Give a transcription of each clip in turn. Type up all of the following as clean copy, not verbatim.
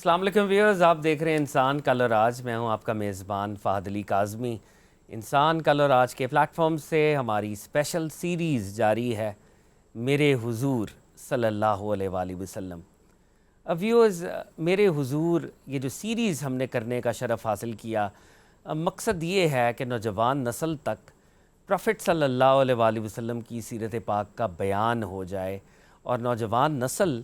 السلام علیکم ویورز، آپ دیکھ رہے ہیں انسان کل اور آج۔ میں ہوں آپ کا میزبان فہد علی کاظمی۔ انسان کل اور آج کے پلیٹ فارم سے ہماری اسپیشل سیریز جاری ہے، میرے حضور صلی اللہ علیہ وآلہ وسلم۔ ویورز، میرے حضور یہ جو سیریز ہم نے کرنے کا شرف حاصل کیا، مقصد یہ ہے کہ نوجوان نسل تک پروفٹ صلی اللہ علیہ وآلہ وسلم کی سیرت پاک کا بیان ہو جائے، اور نوجوان نسل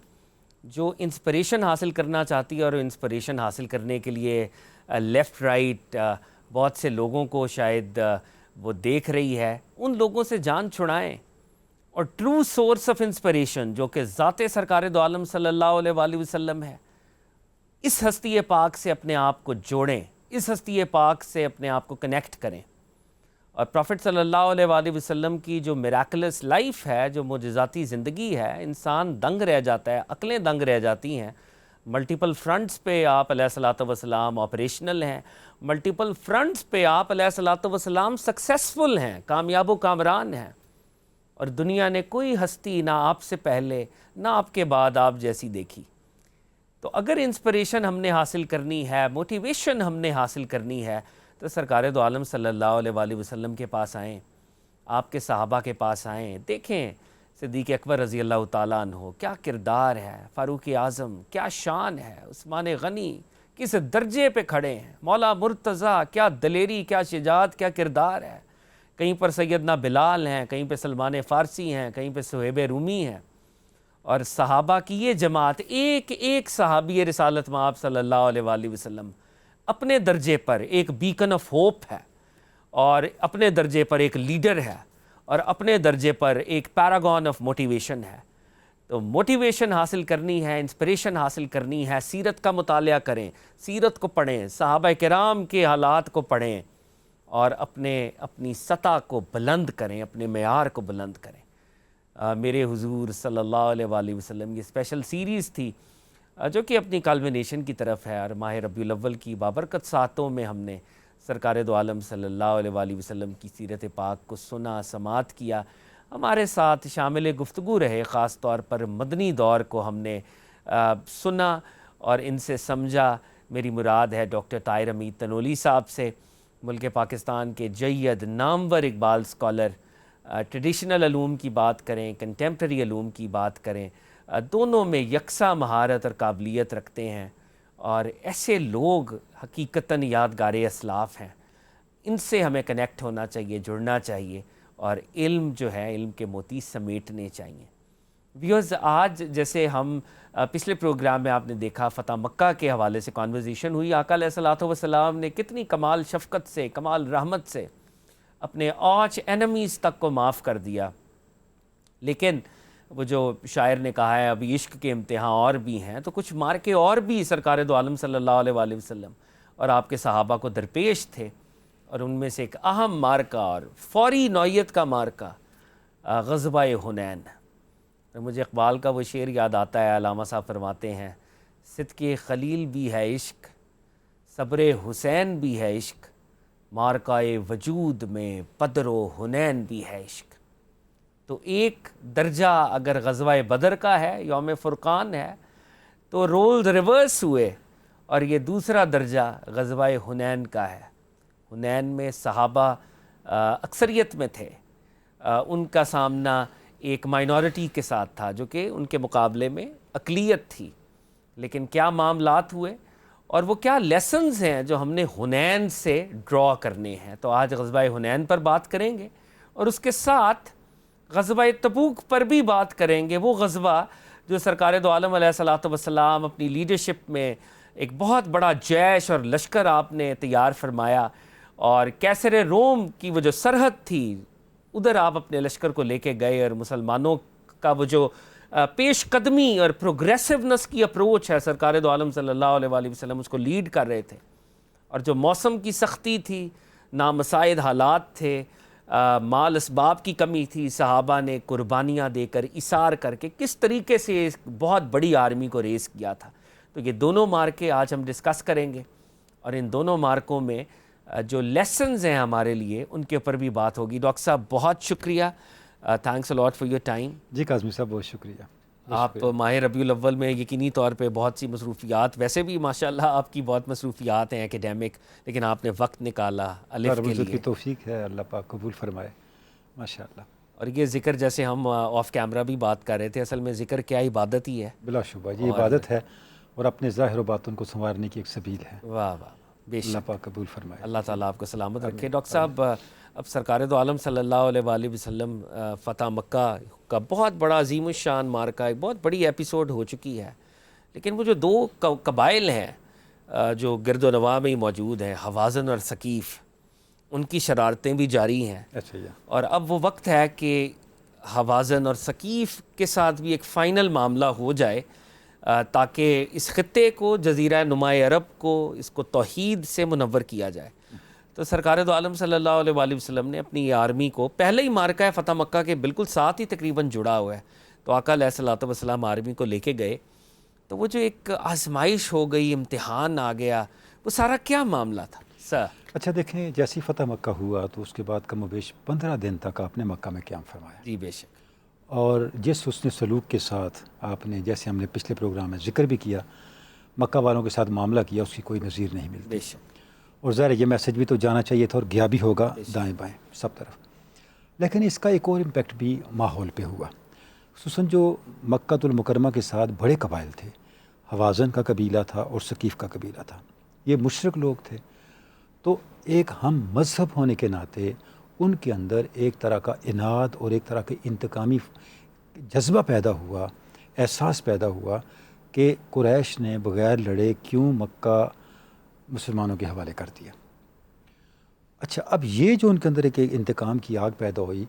جو انسپریشن حاصل کرنا چاہتی ہے اور انسپریشن حاصل کرنے کے لیے لیفٹ رائٹ بہت سے لوگوں کو شاید وہ دیکھ رہی ہے، ان لوگوں سے جان چھڑائیں اور ٹرو سورس آف انسپریشن جو کہ ذات سرکار دو عالم صلی اللہ علیہ وآلہ وسلم ہے، اس ہستی پاک سے اپنے آپ کو جوڑیں، اس ہستی پاک سے اپنے آپ کو کنیکٹ کریں۔ اور پروفٹ صلی اللہ علیہ وآلہ وسلم کی جو میراکلس لائف ہے، جو معجزاتی زندگی ہے، انسان دنگ رہ جاتا ہے، عقلیں دنگ رہ جاتی ہیں۔ ملٹیپل فرنٹس پہ آپ علیہ الصلوۃ والسلام آپریشنل ہیں، ملٹیپل فرنٹس پہ آپ علیہ الصلوۃ والسلام سکسیسفل ہیں، کامیاب و کامران ہیں، اور دنیا نے کوئی ہستی نہ آپ سے پہلے نہ آپ کے بعد آپ جیسی دیکھی۔ تو اگر انسپریشن ہم نے حاصل کرنی ہے، موٹیویشن ہم نے حاصل کرنی ہے، تو سرکار دو عالم صلی اللہ علیہ وآلہ وسلم کے پاس آئیں، آپ کے صحابہ کے پاس آئیں، دیکھیں صدیق اکبر رضی اللہ تعالیٰ عنہ کیا کردار ہے، فاروق اعظم کیا شان ہے، عثمان غنی کس درجے پہ کھڑے ہیں، مولا مرتضیٰ کیا دلیری، کیا شجاعت، کیا کردار ہے، کہیں پر سیدنا بلال ہیں، کہیں پہ سلمان فارسی ہیں، کہیں پہ صہیب رومی ہیں، اور صحابہ کی یہ جماعت، ایک ایک صحابی رسالت مآب صلی اللہ علیہ وآلہ وسلم اپنے درجے پر ایک بیکن آف ہوپ ہے، اور اپنے درجے پر ایک لیڈر ہے، اور اپنے درجے پر ایک پیراگون آف موٹیویشن ہے۔ تو موٹیویشن حاصل کرنی ہے، انسپریشن حاصل کرنی ہے، سیرت کا مطالعہ کریں، سیرت کو پڑھیں، صحابہ کرام کے حالات کو پڑھیں، اور اپنی سطح کو بلند کریں، اپنے معیار کو بلند کریں۔ میرے حضور صلی اللہ علیہ وآلہ وسلم یہ اسپیشل سیریز تھی جو کہ اپنی کلمینیشن کی طرف ہے، اور ماہ ربیع الاول کی بابرکت ساتوں میں ہم نے سرکار دو عالم صلی اللہ علیہ وآلہ وسلم کی سیرت پاک کو سنا، سماعت کیا۔ ہمارے ساتھ شامل گفتگو رہے، خاص طور پر مدنی دور کو ہم نے سنا اور ان سے سمجھا۔ میری مراد ہے ڈاکٹر طاہر حمید تنولی صاحب سے، ملک پاکستان کے جید نامور اقبال اسکالر۔ ٹریڈیشنل علوم کی بات کریں، کنٹمپریری علوم کی بات کریں، دونوں میں یکساں مہارت اور قابلیت رکھتے ہیں، اور ایسے لوگ حقیقتاً یادگار اسلاف ہیں۔ ان سے ہمیں کنیکٹ ہونا چاہیے، جڑنا چاہیے، اور علم جو ہے، علم کے موتی سمیٹنے چاہیے۔ ویورز، آج جیسے ہم پچھلے پروگرام میں آپ نے دیکھا فتح مکہ کے حوالے سے کانورزیشن ہوئی، آقا علیہ الصلوۃ والسلام نے کتنی کمال شفقت سے، کمال رحمت سے اپنے آرچ اینمیز تک کو معاف کر دیا۔ لیکن وہ جو شاعر نے کہا ہے ابھی عشق کے امتحان اور بھی ہیں، تو کچھ مارکے اور بھی سرکار دو عالم صلی اللہ علیہ وآلہ وسلم اور آپ کے صحابہ کو درپیش تھے، اور ان میں سے ایک اہم مارکہ اور فوری نوعیت کا مارکہ غزوہ حنین۔ مجھے اقبال کا وہ شعر یاد آتا ہے، علامہ صاحب فرماتے ہیں، صدق خلیل بھی ہے عشق، صبر حسین بھی ہے عشق، مارکہ وجود میں بدر و حنین بھی ہے عشق۔ تو ایک درجہ اگر غزوہ بدر کا ہے، یوم فرقان ہے، تو رولز ریورس ہوئے، اور یہ دوسرا درجہ غزوہ حنین کا ہے۔ حنین میں صحابہ اکثریت میں تھے، ان کا سامنا ایک مائنورٹی کے ساتھ تھا جو کہ ان کے مقابلے میں اقلیت تھی، لیکن کیا معاملات ہوئے، اور وہ کیا لیسنز ہیں جو ہم نے حنین سے ڈرا کرنے ہیں۔ تو آج غزوہ حنین پر بات کریں گے، اور اس کے ساتھ غزوہ تبوک پر بھی بات کریں گے، وہ غزوہ جو سرکار دو عالم علیہ الصلوۃ والسلام اپنی لیڈرشپ میں ایک بہت بڑا جیش اور لشکر آپ نے تیار فرمایا، اور کیسر روم کی وہ جو سرحد تھی ادھر آپ اپنے لشکر کو لے کے گئے، اور مسلمانوں کا وہ جو پیش قدمی اور پروگریسونس کی اپروچ ہے، سرکار دو عالم صلی اللہ علیہ وآلہ وسلم اس کو لیڈ کر رہے تھے، اور جو موسم کی سختی تھی، نامساعد حالات تھے، مال اسباب کی کمی تھی، صحابہ نے قربانیاں دے کر، اثار کر کے کس طریقے سے اس بہت بڑی آرمی کو ریز کیا تھا۔ تو یہ دونوں مارکے آج ہم ڈسکس کریں گے، اور ان دونوں مارکوں میں جو لیسنز ہیں ہمارے لیے ان کے اوپر بھی بات ہوگی۔ ڈاکٹر صاحب بہت شکریہ، thanks a lot for your time. جی کاظمی صاحب بہت شکریہ۔ آپ ماہ ربیع الاول میں یقینی طور پہ بہت سی مصروفیات، ویسے بھی ماشاءاللہ آپ کی بہت مصروفیات ہیں ایکیڈیمک، لیکن آپ نے وقت نکالا الف کے لیے. کی توفیق ہے، اللہ پاک قبول فرمائے ماشاءاللہ. اور یہ ذکر جیسے ہم آف کیمرہ بھی بات کر رہے تھے، اصل میں ذکر کیا عبادت ہی ہے. بلا شبہ یہ عبادت ہے اور اپنے ظاہر و باطن کو سنوارنے کی ایک سبیل ہے. واہ واہ بے اللہ شک، پاک قبول فرمائے. اللہ تعالیٰ آپ کو سلامت رکھے. ڈاکٹر صاحب اب سرکار دو عالم صلی اللہ علیہ وآلہ وسلم فتح مکہ کا بہت بڑا عظیم الشان مارکہ، ایک بہت بڑی ایپیسوڈ ہو چکی ہے، لیکن وہ جو دو قبائل ہیں جو گرد و نواح میں ہی موجود ہیں، حوازن اور ثقیف، ان کی شرارتیں بھی جاری ہیں. اچھا اور اب وہ وقت ہے کہ حوازن اور ثقیف کے ساتھ بھی ایک فائنل معاملہ ہو جائے تاکہ اس خطے کو، جزیرہ نمائے عرب کو، اس کو توحید سے منور کیا جائے. تو سرکار دو عالم صلی اللہ علیہ وآلہ وسلم نے اپنی آرمی کو پہلے ہی مارکہ فتح مکہ کے بالکل ساتھ ہی تقریباً جڑا ہوا ہے، تو آقا علیہ الصلوۃ والسلام آرمی کو لے کے گئے. تو وہ جو ایک آزمائش ہو گئی، امتحان آ گیا، وہ سارا کیا معاملہ تھا سر؟ اچھا دیکھیں، جیسی فتح مکہ ہوا تو اس کے بعد کم و بیش 15 دن تک آپ نے مکہ میں قیام فرمایا. جی بے شک. اور جس حسن سلوک کے ساتھ آپ نے، جیسے ہم نے پچھلے پروگرام میں ذکر بھی کیا، مکہ والوں کے ساتھ معاملہ کیا، اس کی کوئی نظیر نہیں ملتی. بے شک. اور ظاہر یہ میسج بھی تو جانا چاہیے تھا اور گیا بھی ہوگا دائیں بائیں سب طرف. لیکن اس کا ایک اور امپیکٹ بھی ماحول پہ ہوا، خصوصاً جو مکہ المکرمہ کے ساتھ بڑے قبائل تھے، حوازن کا قبیلہ تھا اور ثقیف کا قبیلہ تھا. یہ مشرک لوگ تھے، تو ایک ہم مذہب ہونے کے ناطے ان کے اندر ایک طرح کا اناد اور ایک طرح کا انتقامی جذبہ پیدا ہوا، احساس پیدا ہوا کہ قریش نے بغیر لڑے کیوں مکہ مسلمانوں کے حوالے کر دیا. اچھا، اب یہ جو ان کے اندر ایک انتقام کی آگ پیدا ہوئی،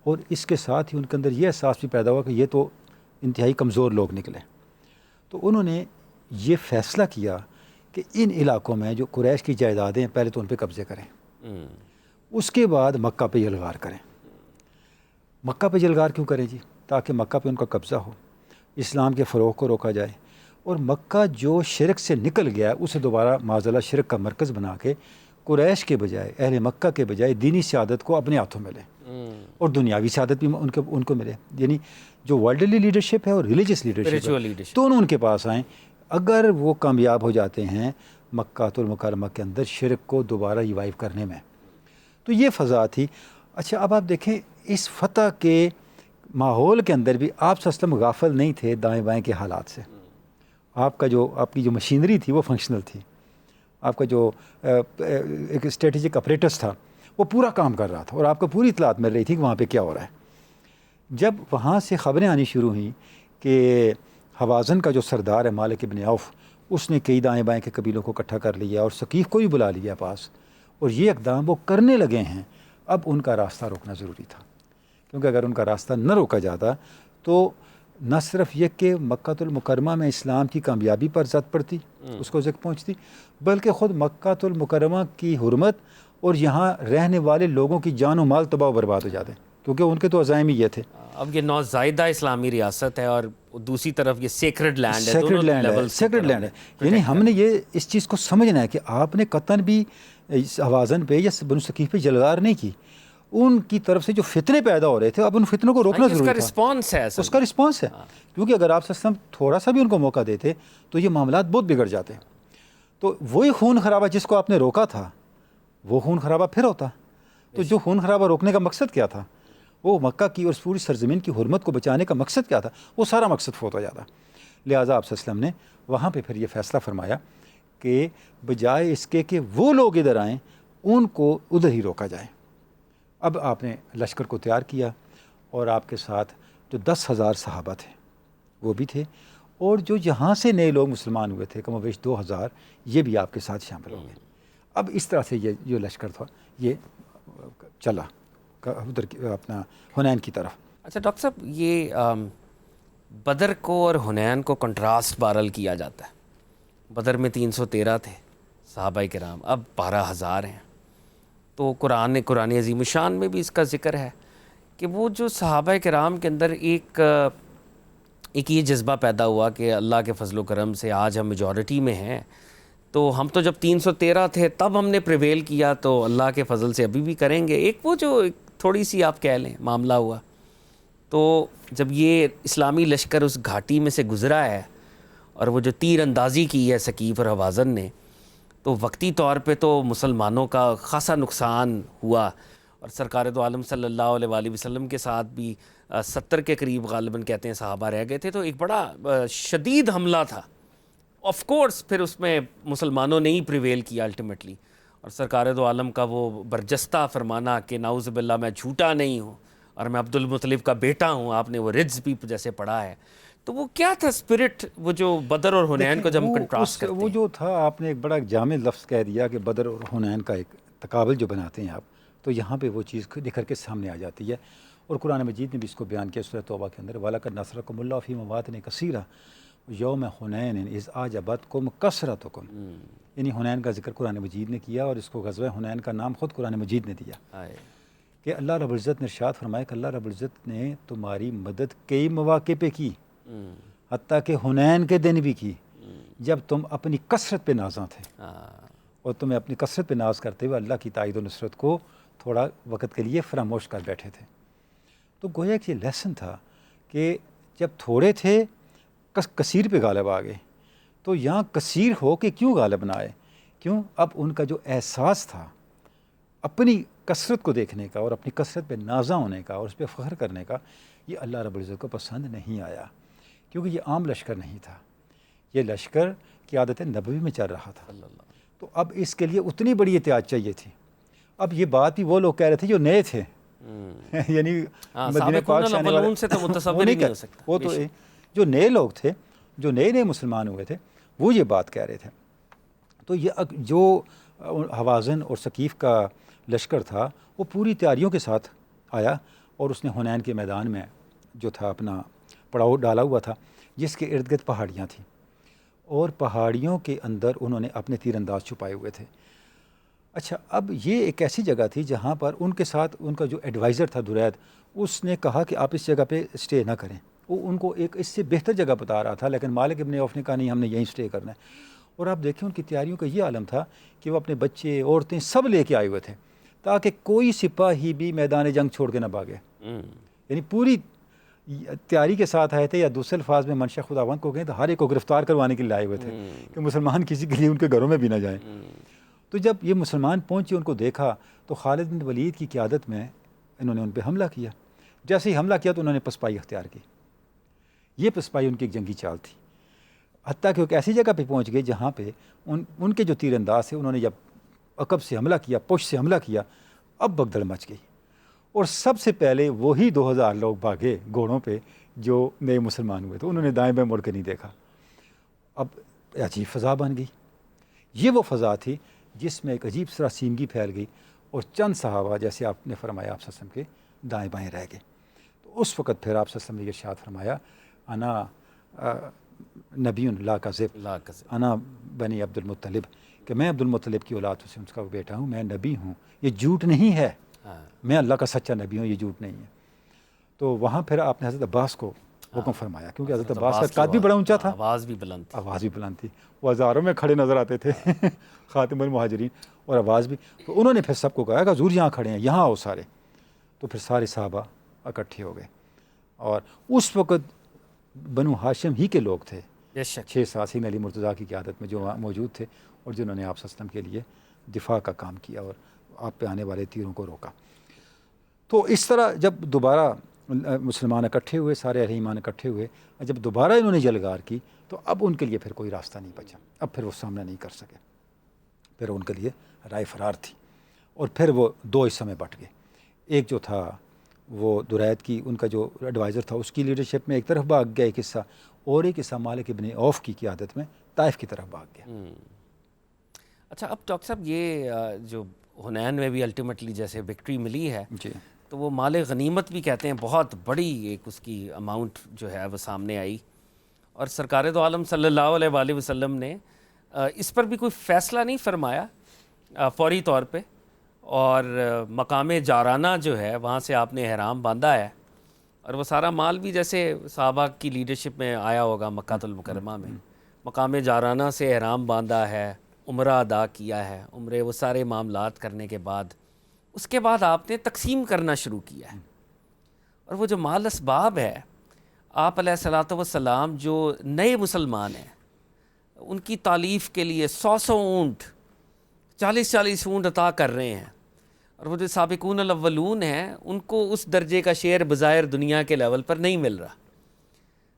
اور اس کے ساتھ ہی ان کے اندر یہ احساس بھی پیدا ہوا کہ یہ تو انتہائی کمزور لوگ نکلے. تو انہوں نے یہ فیصلہ کیا کہ ان علاقوں میں جو قریش کی جائیدادیں ہیں پہلے تو ان پہ قبضے کریں، اس کے بعد مکہ پہ یلغار کریں. مکہ پہ یلغار کیوں کریں جی؟ تاکہ مکہ پہ ان کا قبضہ ہو، اسلام کے فروغ کو روکا جائے، اور مکہ جو شرک سے نکل گیا اسے دوبارہ معاذاللہ شرک کا مرکز بنا کے قریش کے بجائے، اہل مکہ کے بجائے دینی سعادت کو اپنے ہاتھوں میں لیں اور دنیاوی سعادت بھی ان کو ملے. یعنی جو ورلڈلی لیڈرشپ ہے اور ریلیجس لیڈرشپ ہے، دونوں ان کے پاس آئیں. اگر وہ کامیاب ہو جاتے ہیں مکہ المکرمہ کے اندر شرک کو دوبارہ ریوائیو کرنے میں، تو یہ فضا تھی. اچھا، اب آپ دیکھیں اس فتح کے ماحول کے اندر بھی آپ صلی اللہ علیہ وسلم غافل نہیں تھے دائیں بائیں کے حالات سے. آپ کی جو مشینری تھی وہ فنکشنل تھی، آپ کا جو ایک اسٹریٹجک اپریٹس تھا وہ پورا کام کر رہا تھا، اور آپ کو پوری اطلاعات مل رہی تھی کہ وہاں پہ کیا ہو رہا ہے. جب وہاں سے خبریں آنی شروع ہوئیں کہ حوازن کا جو سردار ہے مالک ابن عوف، اس نے کئی دائیں بائیں کے قبیلوں کو اکٹھا کر لیا اور ثقیف کو بھی بلا لیا پاس، اور یہ اقدام وہ کرنے لگے ہیں، اب ان کا راستہ روکنا ضروری تھا. کیونکہ اگر ان کا راستہ نہ روکا جاتا تو نہ صرف یہ کہ مکہ المکرمہ میں اسلام کی کامیابی پر زد پڑتی، اس کو زد پہنچتی، بلکہ خود مکہ المکرمہ کی حرمت اور یہاں رہنے والے لوگوں کی جان و مال تباہ و برباد ہو جاتے، کیونکہ ان کے تو عزائم ہی یہ تھے. اب یہ نوزائیدہ اسلامی ریاست ہے اور دوسری طرف یہ سیکرڈ لینڈ ہے، سیکرڈ لینڈ ہے. یعنی ہم نے یہ اس چیز کو سمجھنا ہے کہ آپ نے قطعاً بھی حوازن پہ یا بنو ثقیف پہ جلغار نہیں کی. ان کی طرف سے جو فتنے پیدا ہو رہے تھے، اب ان فتنوں کو روکنا ضروری تھا. اس کا رسپانس ہے، کیونکہ اگر آپ سسٹم تھوڑا سا بھی ان کو موقع دیتے تو یہ معاملات بہت بگڑ جاتے. تو وہی خون خرابہ جس کو آپ نے روکا تھا وہ خون خرابہ پھر ہوتا. تو جو خون خرابہ روکنے کا مقصد کیا تھا، وہ مکہ کی اور پوری سرزمین کی حرمت کو بچانے کا مقصد کیا تھا، وہ سارا مقصد فوت ہو جاتا. لہٰذا آپ صلی اللہ علیہ وسلم نے وہاں پہ پھر یہ فیصلہ فرمایا کہ بجائے اس کے کہ وہ لوگ ادھر آئیں، ان کو ادھر ہی روکا جائے. اب آپ نے لشکر کو تیار کیا، اور آپ کے ساتھ جو 10,000 صحابہ تھے وہ بھی تھے، اور جو یہاں سے نئے لوگ مسلمان ہوئے تھے کم و بیش 2,000، یہ بھی آپ کے ساتھ شامل ہو گئے. اب اس طرح سے یہ جو لشکر تھا یہ چلا ادھر اپنا حنین کی طرف. اچھا ڈاکٹر صاحب، یہ بدر کو اور حنین کو کنٹراسٹ بہرحال کیا جاتا ہے. بدر میں 313 تھے صحابہ کرام، اب 12,000 ہیں. تو قرآن عظیم الشان میں بھی اس کا ذکر ہے کہ وہ جو صحابہ کرام کے اندر ایک یہ جذبہ پیدا ہوا کہ اللہ کے فضل و کرم سے آج ہم میجورٹی میں ہیں، تو ہم تو جب 313 تھے تب ہم نے پریویل کیا، تو اللہ کے فضل سے ابھی بھی کریں گے. ایک وہ جو تھوڑی سی آپ کہہ لیں معاملہ ہوا، تو جب یہ اسلامی لشکر اس گھاٹی میں سے گزرا ہے اور وہ جو تیر اندازی کی ہے ثقیف اور حوازن نے، تو وقتی طور پہ تو مسلمانوں کا خاصا نقصان ہوا، اور سرکار دو عالم صلی اللہ علیہ وآلہ وسلم کے ساتھ بھی 70 کے قریب غالباً کہتے ہیں صحابہ رہ گئے تھے. تو ایک بڑا شدید حملہ تھا. آف کورس پھر اس میں مسلمانوں نے ہی پریویل کیا الٹیمیٹلی، اور سرکار دو عالم کا وہ برجستہ فرمانا کہ نعوذ باللہ میں جھوٹا نہیں ہوں اور میں عبد المطلب کا بیٹا ہوں، آپ نے وہ رجز بھی جیسے پڑھا ہے. تو وہ کیا تھا اسپرٹ، وہ جو بدر اور حنین کو جب ہم کنٹراسٹ کرتے ہیں؟ وہ جو تھا، آپ نے ایک بڑا جامع لفظ کہہ دیا کہ بدر اور حنین کا ایک تقابل جو بناتے ہیں آپ، تو یہاں پہ وہ چیز نکھر کے سامنے آ جاتی ہے. اور قرآن مجید نے بھی اس کو بیان کیا سورۃ توبہ کے اندر، وَلَقَدْ نَصَرَكُمُ اللَّهُ فِي مَوَاطِنِ كَثِيرَةٍ یوم حنین اذ اعجبتکم کثرتکم. یعنی حنین کا ذکر قرآن مجید نے کیا، اور اس کو غزوہ حنین کا نام خود قرآن مجید نے دیا کہ اللہ رب العزت نے ارشاد فرمایا کہ اللہ رب العزت نے تمہاری مدد کئی مواقع پہ کی، حتیٰ کہ حنین کے دن بھی کی، جب تم اپنی کثرت پہ نازاں تھے، اور تمہیں اپنی کثرت پہ ناز کرتے ہوئے اللہ کی تائید و نصرت کو تھوڑا وقت کے لیے فراموش کر بیٹھے تھے. تو گویا کہ یہ لیسن تھا کہ جب تھوڑے تھے کثیر پہ غالب آ گئے، تو یہاں کثیر ہو کے کیوں غالب نہ آئے؟ کیوں؟ اب ان کا جو احساس تھا اپنی کثرت کو دیکھنے کا اور اپنی کثرت پہ نازاں ہونے کا اور اس پہ فخر کرنے کا، یہ اللہ رب العزت کو پسند نہیں آیا، کیونکہ یہ عام لشکر نہیں تھا، یہ لشکر کی عادت نبوی میں چل رہا تھا. تو اب اس کے لیے اتنی بڑی احتیاط چاہیے تھی. اب یہ بات بھی وہ لوگ کہہ رہے تھے جو نئے تھے، یعنی مدینہ پاک سے آنے والے، سے تو متصور ہی نہیں ہو سکتا. وہ تو جو نئے لوگ تھے، جو نئے مسلمان ہوئے تھے، وہ یہ بات کہہ رہے تھے. تو یہ جو حوازن اور ثقیف کا لشکر تھا، وہ پوری تیاریوں کے ساتھ آیا، اور اس نے حنین کے میدان میں جو تھا اپنا پڑاؤ ڈالا ہوا تھا، جس کے ارد گرد پہاڑیاں تھیں، اور پہاڑیوں کے اندر انہوں نے اپنے تیر انداز چھپائے ہوئے تھے. اچھا، اب یہ ایک ایسی جگہ تھی جہاں پر ان کے ساتھ ان کا جو ایڈوائزر تھا درید، اس نے کہا کہ آپ اس جگہ پہ اسٹے نہ کریں. وہ ان کو ایک اس سے بہتر جگہ بتا رہا تھا، لیکن مالک ابن عوف نے کہا نہیں، ہم نے یہیں اسٹے کرنا ہے. اور آپ دیکھیں ان کی تیاریوں کا یہ عالم تھا کہ وہ اپنے بچے، عورتیں سب لے کے آئے ہوئے تھے، تاکہ کوئی سپاہی بھی میدان جنگ چھوڑ کے نہ بھاگے. یعنی پوری تیاری کے ساتھ آئے تھے، یا دوسرے الفاظ میں منشا خداوند کو کہیں تو ہر ایک کو گرفتار کروانے کے لیے آئے ہوئے تھے کہ مسلمان کسی کے لیے ان کے گھروں میں بھی نہ جائیں. تو جب یہ مسلمان پہنچے، ان کو دیکھا، تو خالد بن ولید کی قیادت میں انہوں نے ان پہ حملہ کیا. جیسے ہی حملہ کیا تو انہوں نے پسپائی اختیار کی. یہ پسپائی ان کی ایک جنگی چال تھی، حتیٰ کہ ایک ایسی جگہ پہ پہنچ گئے جہاں پہ ان کے جو تیر انداز تھے، انہوں نے جب عقب سے حملہ کیا، پشت سے حملہ کیا، اب بگدڑ مچ گئی. اور سب سے پہلے وہی 2000 لوگ بھاگے گھوڑوں پہ جو نئے مسلمان ہوئے تھے، انہوں نے دائیں بائیں مڑ کے نہیں دیکھا. اب عجیب فضا بن گئی. یہ وہ فضا تھی جس میں ایک عجیب سراسیمگی پھیل گئی، اور چند صحابہ جیسے آپ نے فرمایا آپ صلی اللہ علیہ وسلم کے دائیں بائیں رہ گئے. تو اس وقت پھر آپ صلی اللہ علیہ وسلم نے ارشاد فرمایا، انا نبی لا کذب، انا بنی عبد المطلب، کہ میں عبد المطلب کی اولاد سے ان کا بیٹا ہوں، میں نبی ہوں، یہ جھوٹ نہیں ہے، میں اللہ کا سچا نبی ہوں، یہ جھوٹ نہیں ہے. تو وہاں پھر آپ نے حضرت عباس کو حکم فرمایا، کیونکہ حضرت عباس کا قد بھی بڑا اونچا تھا، آواز بھی بلند تھی، آواز بھی بلند تھی، وہ ہزاروں میں کھڑے نظر آتے تھے خاتم المہاجرین، اور آواز بھی. تو انہوں نے پھر سب کو کہا کہ حضور یہاں کھڑے ہیں، یہاں آؤ سارے. تو پھر سارے صحابہ اکٹھے ہو گئے، اور اس وقت بنو ہاشم ہی کے لوگ تھے، 6 ساتھی علی مرتضیٰ کی قیادت میں جو وہاں موجود تھے، اور جنہوں نے آپ صلی اللہ علیہ وسلم کے لیے دفاع کا کام کیا اور آپ پہ آنے والے تیروں کو روکا. تو اس طرح جب دوبارہ مسلمان اکٹھے ہوئے، سارے اہل ایمان اکٹھے ہوئے، جب دوبارہ انہوں نے جلگار کی، تو اب ان کے لیے پھر کوئی راستہ نہیں بچا. اب پھر وہ سامنا نہیں کر سکے، پھر ان کے لیے رائے فرار تھی. اور پھر وہ 2 حصوں میں بٹ گئے. ایک جو تھا وہ درید کی، ان کا جو ایڈوائزر تھا، اس کی لیڈرشپ میں ایک طرف بھاگ گیا ایک حصہ، اور ایک حصہ مالک ابن عوف کی قیادت میں طائف کی طرف بھاگ گیا. اچھا، اب ڈاکٹر صاحب یہ جو حنین میں بھی الٹیمیٹلی جیسے وکٹری ملی ہے، جی، تو وہ مال غنیمت بھی کہتے ہیں بہت بڑی ایک اس کی اماؤنٹ جو ہے وہ سامنے آئی، اور سرکار دو عالم صلی اللہ علیہ وآلہ وسلم نے اس پر بھی کوئی فیصلہ نہیں فرمایا فوری طور پہ، اور مقام جارانہ جو ہے وہاں سے آپ نے احرام باندھا ہے، اور وہ سارا مال بھی جیسے صحابہ کی لیڈرشپ میں آیا ہوگا مکہ المکرمہ میں، مقام جارانہ سے احرام باندھا ہے، عمرہ ادا کیا ہے، عمرے وہ سارے معاملات کرنے کے بعد اس کے بعد آپ نے تقسیم کرنا شروع کیا ہے. اور وہ جو مال اسباب ہے، آپ علیہ الصلوۃ والسلام جو نئے مسلمان ہیں ان کی تعلیف کے لیے 100 اونٹ 40 اونٹ عطا کر رہے ہیں، اور وہ جو سابقون الاولون ہیں ان کو اس درجے کا شیئر بظاہر دنیا کے لیول پر نہیں مل رہا.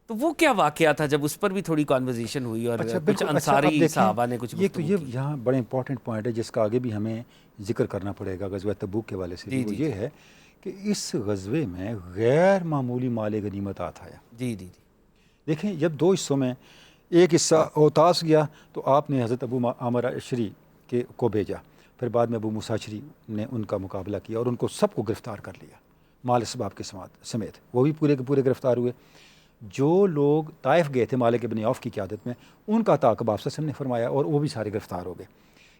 تو وہ کیا واقعہ تھا جب اس پر بھی تھوڑی کانورزیشن ہوئی اور کچھ انصاری صحابہ نے کچھ گفتگو کی؟ یہ یہاں بڑا امپورٹنٹ پوائنٹ ہے جس کا آگے بھی ہمیں ذکر کرنا پڑے گا غزوہ تبوک کے حوالے سے. وہ یہ ہے کہ اس غزوے میں غیر معمولی مال غنیمت آیا. جی. دیکھیں جب 2 حصوں میں ایک حصہ اوتاس گیا تو آپ نے حضرت ابو عامر اشری کو بھیجا، پھر بعد میں ابو موسیٰ اشری نے ان کا مقابلہ کیا اور ان کو سب کو گرفتار کر لیا مال اسباب کے سمیت. وہ بھی پورے کے پورے گرفتار ہوئے. جو لوگ طائف گئے تھے مالک بن عوف کی قیادت میں، ان کا تعاقب آپ صلی اللہ علیہ وسلم نے فرمایا اور وہ بھی سارے گرفتار ہو گئے.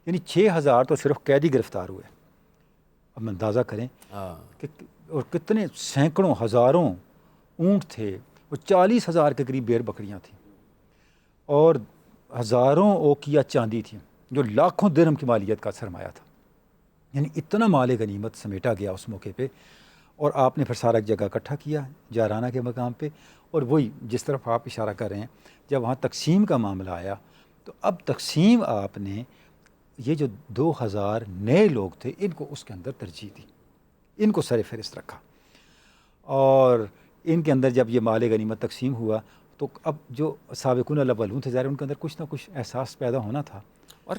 یعنی 6000 تو صرف قیدی گرفتار ہوئے. اب اندازہ کریں کہ اور کتنے سینکڑوں ہزاروں اونٹ تھے اور 40,000 کے قریب بیر بکریاں تھیں اور ہزاروں اوقیہ چاندی تھیں جو لاکھوں درہم کی مالیت کا سرمایہ تھا. یعنی اتنا مال غنیمت سمیٹا گیا اس موقع پہ، اور آپ نے پھر سارا ایک جگہ اکٹھا کیا جارانہ کے مقام پہ. اور وہی جس طرف آپ اشارہ کر رہے ہیں، جب وہاں تقسیم کا معاملہ آیا تو اب تقسیم آپ نے یہ جو 2000 نئے لوگ تھے ان کو اس کے اندر ترجیح دی، ان کو سر فہرست رکھا، اور ان کے اندر جب یہ مال غنیمت تقسیم ہوا تو اب جو سابقون الاولون تھے ظاہر ان کے اندر کچھ نہ کچھ احساس پیدا ہونا تھا. اور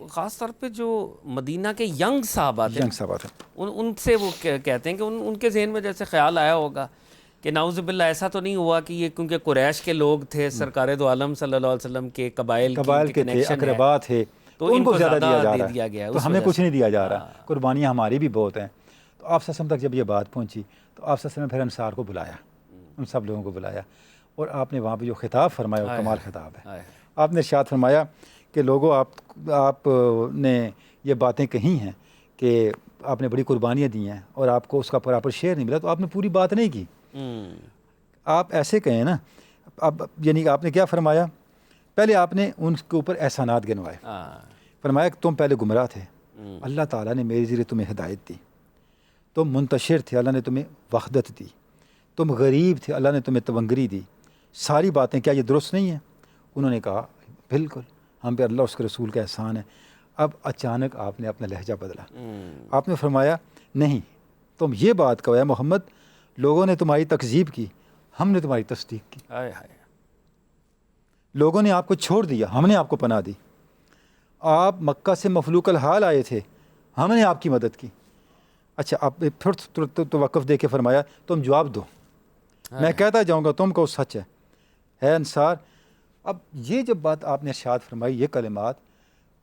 خاص طور پہ جو مدینہ کے ینگ صحابہ تھے ان سے وہ کہتے ہیں کہ ان کے ذہن میں جیسے خیال آیا ہوگا کہ نعوذ باللہ ایسا تو نہیں ہوا کہ یہ کیونکہ قریش کے لوگ تھے، سرکار دو عالم صلی اللہ علیہ وسلم کے قبائل کے تھے، اقربا تھے، تو ان کو زیادہ دیا گیا ہے، تو ہمیں کچھ نہیں دیا جا رہا. قربانیاں ہماری بھی بہت ہیں. تو آپ صلی اللہ علیہ وسلم تک جب یہ بات پہنچی تو آپ صلی اللہ علیہ وسلم نے پھر انصار کو بلایا، ان سب لوگوں کو بلایا، اور آپ نے وہاں پہ جو خطاب فرمایا وہ کمال خطاب ہے. آپ نے ارشاد فرمایا کہ لوگوں آپ نے یہ باتیں کہی ہیں کہ آپ نے بڑی قربانیاں دی ہیں اور آپ کو اس کا پراپر شیئر نہیں ملا، تو آپ نے پوری بات نہیں کی. آپ ایسے کہیں نا، اب یعنی آپ نے کیا فرمایا، پہلے آپ نے ان کے اوپر احسانات گنوائے. فرمایا کہ تم پہلے گمراہ تھے، اللہ تعالیٰ نے میرے ذریعے تمہیں ہدایت دی. تم منتشر تھے، اللہ نے تمہیں وحدت دی. تم غریب تھے، اللہ نے تمہیں تونگری دی. ساری باتیں کیا یہ درست نہیں ہیں؟ انہوں نے کہا بالکل، ہم پہ اللہ اس کے رسول کا احسان ہے. اب اچانک آپ نے اپنا لہجہ بدلا. آپ نے فرمایا نہیں، تم یہ بات کہو اے محمد، لوگوں نے تمہاری تکذیب کی، ہم نے تمہاری تصدیق کی. لوگوں نے آپ کو چھوڑ دیا، ہم نے آپ کو پناہ دی. آپ مکہ سے مفلوق الحال آئے تھے، ہم نے آپ کی مدد کی. اچھا، آپ نے پھر توقف دے کے فرمایا تم جواب دو، میں کہتا جاؤں گا، تم کو سچ ہے انصار. اب یہ جب بات آپ نے ارشاد فرمائی، یہ کلمات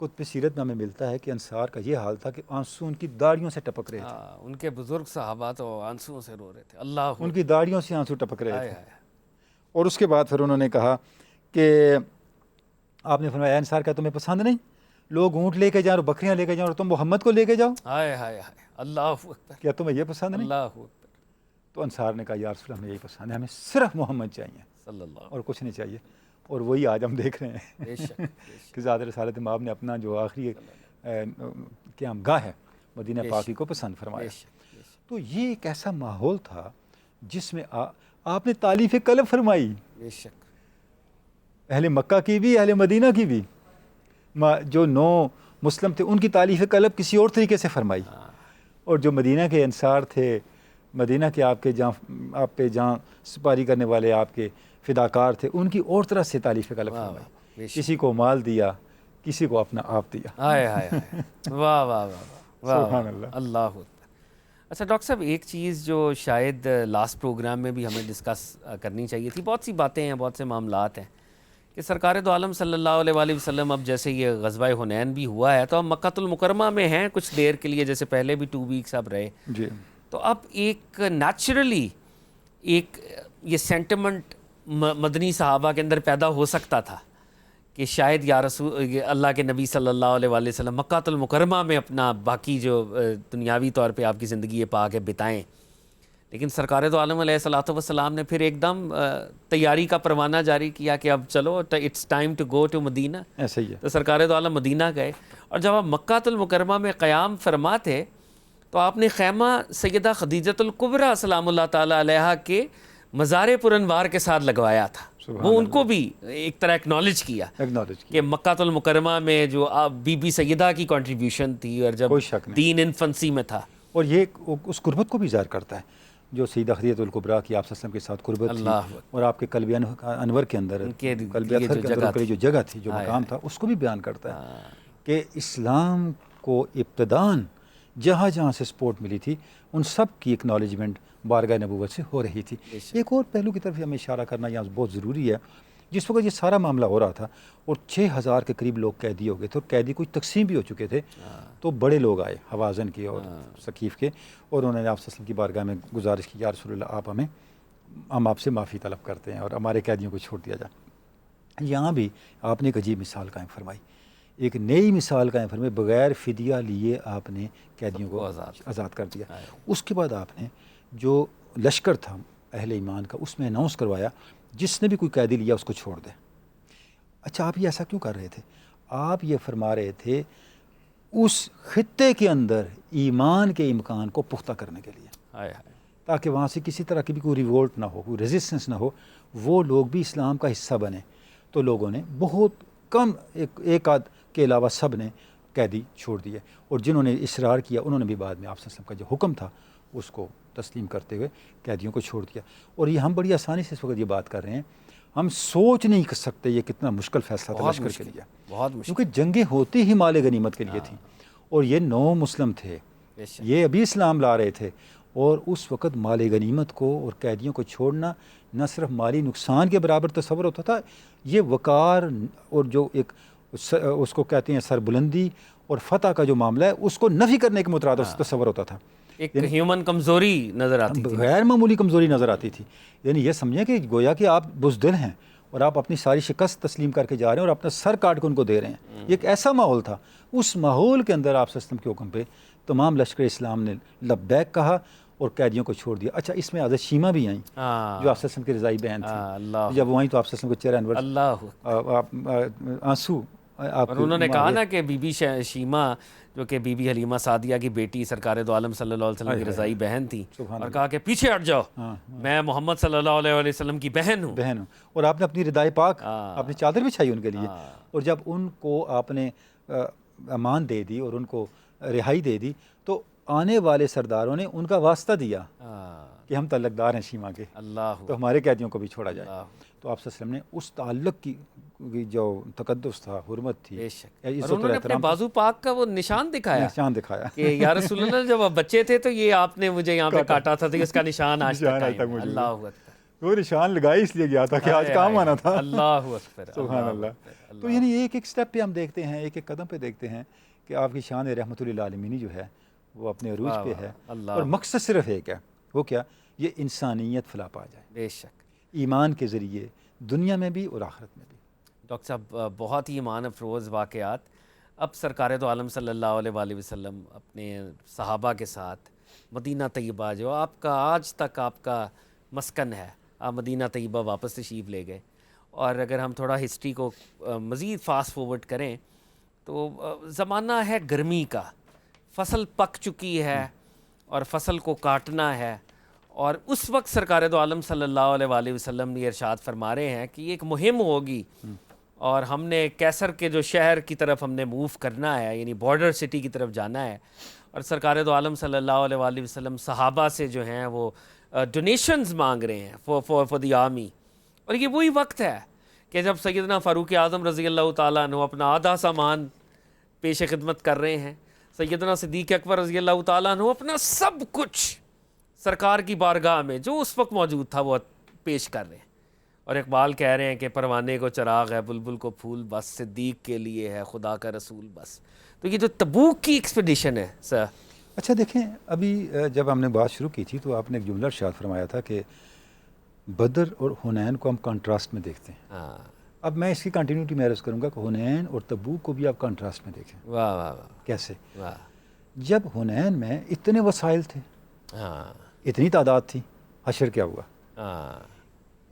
کتب سیرت میں ہمیں ملتا ہے کہ انصار کا یہ حال تھا کہ آنسو ان کی داڑھیوں سے ٹپک رہے تھے. ان کے بزرگ صحابہ تو آنسوؤں سے رو رہے تھے، اللہ ان کی داڑھیوں سے آنسو ٹپک رہے تھے. اور اس کے بعد پھر انہوں نے کہا کہ آپ نے فرمایا انصار کا تمہیں پسند نہیں لوگ اونٹ لے کے جائیں اور بکریاں لے کے جائیں اور تم محمد کو لے کے جاؤ؟ اللہ اکبر، کیا تمہیں یہ پسند نہیں؟ اللہ اکبر. تو انصار نے کہا یا رسول اللہ ہمیں یہی پسند ہے، ہمیں صرف محمد چاہیے صلی اللہ، اور کچھ نہیں چاہیے. اور وہی آج ہم دیکھ رہے ہیں کہ ذات رسالت مآب نے اپنا جو آخری قیام گاہ ہے مدینہ پاکی کو پسند فرمایا. تو یہ ایک ایسا ماحول تھا جس میں آپ نے تالیف قلب فرمائی، اہل مکہ کی بھی اہل مدینہ کی بھی. جو 9 مسلم تھے ان کی تالیف قلب کسی اور طریقے سے فرمائی، اور جو مدینہ کے انصار تھے، مدینہ کے آپ پہ جہاں سپاری کرنے والے آپ کے فداکار تھے، ان کی اور طرح سے تالیف قلب فرمائی. کسی کو مال دیا، کسی کو اپنا آپ دیا. واہ واہ واہ، سبحان اللہ، اللہ اکبر. اچھا ڈاکٹر صاحب، ایک چیز جو شاید لاسٹ پروگرام میں بھی ہمیں ڈسکس کرنی چاہیے تھی، بہت سی باتیں ہیں، بہت سے معاملات ہیں، کہ سرکار دو عالم صلی اللہ علیہ وآلہ وسلم اب جیسے یہ غزوہ حنین بھی ہوا ہے تو اب مکہ المکرمہ میں ہیں کچھ دیر کے لیے، جیسے پہلے بھی 2 ویکس اب رہے جی. تو اب ایک نیچرلی ایک یہ سینٹیمنٹ مدنی صحابہ کے اندر پیدا ہو سکتا تھا کہ شاید یا رسول اللہ کے نبی صلی اللہ علیہ وآلہ وسلم مکہ المکرمہ میں اپنا باقی جو دنیاوی طور پہ آپ کی زندگی پاک ہے بتائیں. لیکن سرکار دو عالم علیہ الصلوۃ والسلام نے پھر ایک دم تیاری کا پروانہ جاری کیا کہ اب چلو it's time to go to Medina. ایسا ہی ہے. تو سرکار دو عالم مدینہ گئے، اور جب آپ مکہ المکرمہ میں قیام فرما تھے تو آپ نے خیمہ سیدہ خدیجۃ الکبریٰ سلام اللہ تعالیٰ علیہا کے مزار پر انوار کے ساتھ لگوایا تھا. وہ ان کو بھی ایک طرح ایکنالج کیا کہ مکہ المکرمہ میں جو بی بی سیدہ کی کنٹریبیوشن تھی اور جب دین انفنسی میں تھا. اور یہ اس قربت کو بھی ظاہر کرتا ہے جو سیدہ خدیجۃ الکبریٰ کی آپ صلی اللہ علیہ وسلم کے ساتھ قربت تھی، اور آپ کے قلب انور کے اندر قلب اطہر کے اندر جو جگہ تھی، جو مقام تھا، اس کو بھی بیان کرتا ہے کہ اسلام کو ابتداً جہاں جہاں سے سپورٹ ملی تھی ان سب کی اکنالجمنٹ بارگاہ نبوت سے ہو رہی تھی. ایک اور پہلو کی طرف ہمیں اشارہ کرنا یہاں بہت ضروری ہے. جس وقت یہ سارا معاملہ ہو رہا تھا اور 6000 کے قریب لوگ قیدی ہو گئے تھے، اور قیدی کچھ تقسیم بھی ہو چکے تھے، تو بڑے لوگ آئے حوازن کے اور ثقیف کے، اور انہوں نے آپ صلی اللہ علیہ وسلم کی بارگاہ میں گزارش کی، یا رسول اللہ ہم آپ سے معافی طلب کرتے ہیں اور ہمارے قیدیوں کو چھوڑ دیا جائے. یہاں بھی آپ نے ایک عجیب مثال قائم فرمائی، ایک نئی مثال قائم فرمائی. بغیر فدیہ لیے آپ نے قیدیوں کو آزاد کر دیا. اس کے بعد آپ نے جو لشکر تھا اہل ایمان کا، اس میں اناؤنس کروایا جس نے بھی کوئی قیدی لیا اس کو چھوڑ دے. اچھا، آپ یہ ایسا کیوں کر رہے تھے؟ آپ یہ فرما رہے تھے اس خطے کے اندر ایمان کے امکان کو پختہ کرنے کے لیے، تاکہ وہاں سے کسی طرح کی بھی کوئی ریوولٹ نہ ہو، کوئی ریزسٹنس نہ ہو، وہ لوگ بھی اسلام کا حصہ بنے. تو لوگوں نے بہت کم، ایک آدھ کے علاوہ سب نے قیدی چھوڑ دیے، اور جنہوں نے اصرار کیا انہوں نے بھی بعد میں آپ صلی اللہ علیہ وسلم کا جو حکم تھا اس کو تسلیم کرتے ہوئے قیدیوں کو چھوڑ دیا. اور یہ ہم بڑی آسانی سے اس وقت یہ بات کر رہے ہیں، ہم سوچ نہیں کر سکتے یہ کتنا مشکل فیصلہ تھا لشکر کے لیے، بہت مشکل، کیونکہ جنگیں ہوتی ہی مال غنیمت کے لیے تھیں، اور یہ نو مسلم تھے، یہ ابھی اسلام لا رہے تھے، اور اس وقت مال غنیمت کو اور قیدیوں کو چھوڑنا نہ صرف مالی نقصان کے برابر تصور ہوتا تھا، یہ وقار اور جو ایک اس کو کہتے ہیں سربلندی اور فتح کا جو معاملہ ہے اس کو نفی کرنے کے مترادف تصور ہوتا تھا. ایک ہیومن کمزوری نظر آتی تھی، غیر معمولی کمزوری نظر آتی تھی. یعنی یہ سمجھیں کہ گویا کہ آپ بزدل ہیں اور آپ اپنی ساری شکست تسلیم کر کے جا رہے ہیں اور اپنا سر کاٹ کے ان کو دے رہے ہیں. یہ ایک ایسا ماحول تھا. اس ماحول کے اندر آپ صلی اللہ علیہ وسلم کے حکم پہ تمام لشکر اسلام نے لبیک کہا اور قیدیوں کو چھوڑ دیا. اچھا، اس میں حضرت شیمہ بھی آئیں جو آپ صلی اللہ علیہ وسلم کی رضائی بہن تھی. جب وہ آئیں تو آپ صلی اللہ علیہ وسلم کو چہرہ انور آنسو، اور انہوں نے کہا نا کہ بی بی شیمہ جو کہ بی بی حلیمہ سعدیہ کی بیٹی سرکار دو عالم صلی اللہ علیہ وسلم کی رضائی بہن تھی، اور کہا کہ پیچھے ہٹ جاؤ، میں محمد صلی اللہ علیہ وسلم کی بہن ہوں. اور آپ نے اپنی ردائے پاک، اپنی چادر بچھائی ان کے لیے، اور جب ان کو آپ نے امان دے دی اور ان کو رہائی دے دی تو آنے والے سرداروں نے ان کا واسطہ دیا کہ ہم تعلقدار ہیں شیمہ کے، تو ہمارے قیدیوں کو بھی چھوڑا جائے. تو آپ صلی اللہ علیہ وسلم نے اس تعلق کی جو تقدس تھا، حرمت تھی، اور انہوں نے اپنے بازو پاک کا وہ نشان دکھایا کہ یا رسول اللہ جب آپ بچے تھے تو یہ آپ نے مجھے یہاں پہ کاٹا تھا، تو اس کا نشان آج تک قائم ہے. اللہ اکبر، وہ نشان لگائی اس لیے گیا تھا کہ آج کام آنا تھا. اللہ اکبر، سبحان اللہ. تو یعنی ایک ایک سٹیپ پہ ہم دیکھتے ہیں، ایک ایک قدم پہ دیکھتے ہیں کہ آپ کی شان رحمت للعالمین جو ہے وہ اپنے عروج پہ ہے، اور مقصد صرف ایک ہے، وہ کیا؟ یہ انسانیت فلاح پا جائے، بے شک، ایمان کے ذریعے دنیا میں بھی اور آخرت میں بھی. ڈاکٹر صاحب، بہت ہی ایمان افروز واقعات. اب سرکار دو عالم صلی اللہ علیہ وآلہ وسلم اپنے صحابہ کے ساتھ مدینہ طیبہ، جو آپ کا آج تک آپ کا مسکن ہے، آپ مدینہ طیبہ واپس تشریف لے گئے. اور اگر ہم تھوڑا ہسٹری کو مزید فاسٹ فورورڈ کریں تو زمانہ ہے گرمی کا، فصل پک چکی ہے اور فصل کو کاٹنا ہے، اور اس وقت سرکار دو عالم صلی اللہ علیہ وآلہ وسلم نے ارشاد فرما رہے ہیں کہ یہ ایک مہم ہوگی، اور ہم نے کیسر کے جو شہر کی طرف ہم نے موو کرنا ہے، یعنی بارڈر سٹی کی طرف جانا ہے. اور سرکار دو عالم صلی اللہ علیہ وآلہ وسلم صحابہ سے جو ہیں وہ ڈونیشنز مانگ رہے ہیں فار دی آرمی. اور یہ وہی وقت ہے کہ جب سیدنا فاروق اعظم رضی اللہ تعالیٰ عنہ اپنا آدھا سامان پیش خدمت کر رہے ہیں، سیدنا صدیق اکبر رضی اللہ تعالیٰ عنہ اپنا سب کچھ سرکار کی بارگاہ میں جو اس وقت موجود تھا وہ پیش کر رہے ہیں. اور اقبال کہہ رہے ہیں کہ پروانے کو چراغ ہے، بلبل کو پھول بس، صدیق کے لیے ہے خدا کا رسول بس. تو یہ جو تبوک کی ایکسپیڈیشن ہے سر. اچھا دیکھیں، ابھی جب ہم نے بات شروع کی تھی تو آپ نے ایک جملہ ارشاد فرمایا تھا کہ بدر اور حنین کو ہم کنٹراسٹ میں دیکھتے ہیں. اب میں اس کی کنٹینیوٹی میں عرض کروں گا کہ حنین اور تبوک کو بھی آپ کنٹراسٹ میں دیکھیں. واہ واہ واہ. کیسے؟ واہ. جب حنین میں اتنے وسائل تھے، اتنی تعداد تھی، حشر کیا ہوا؟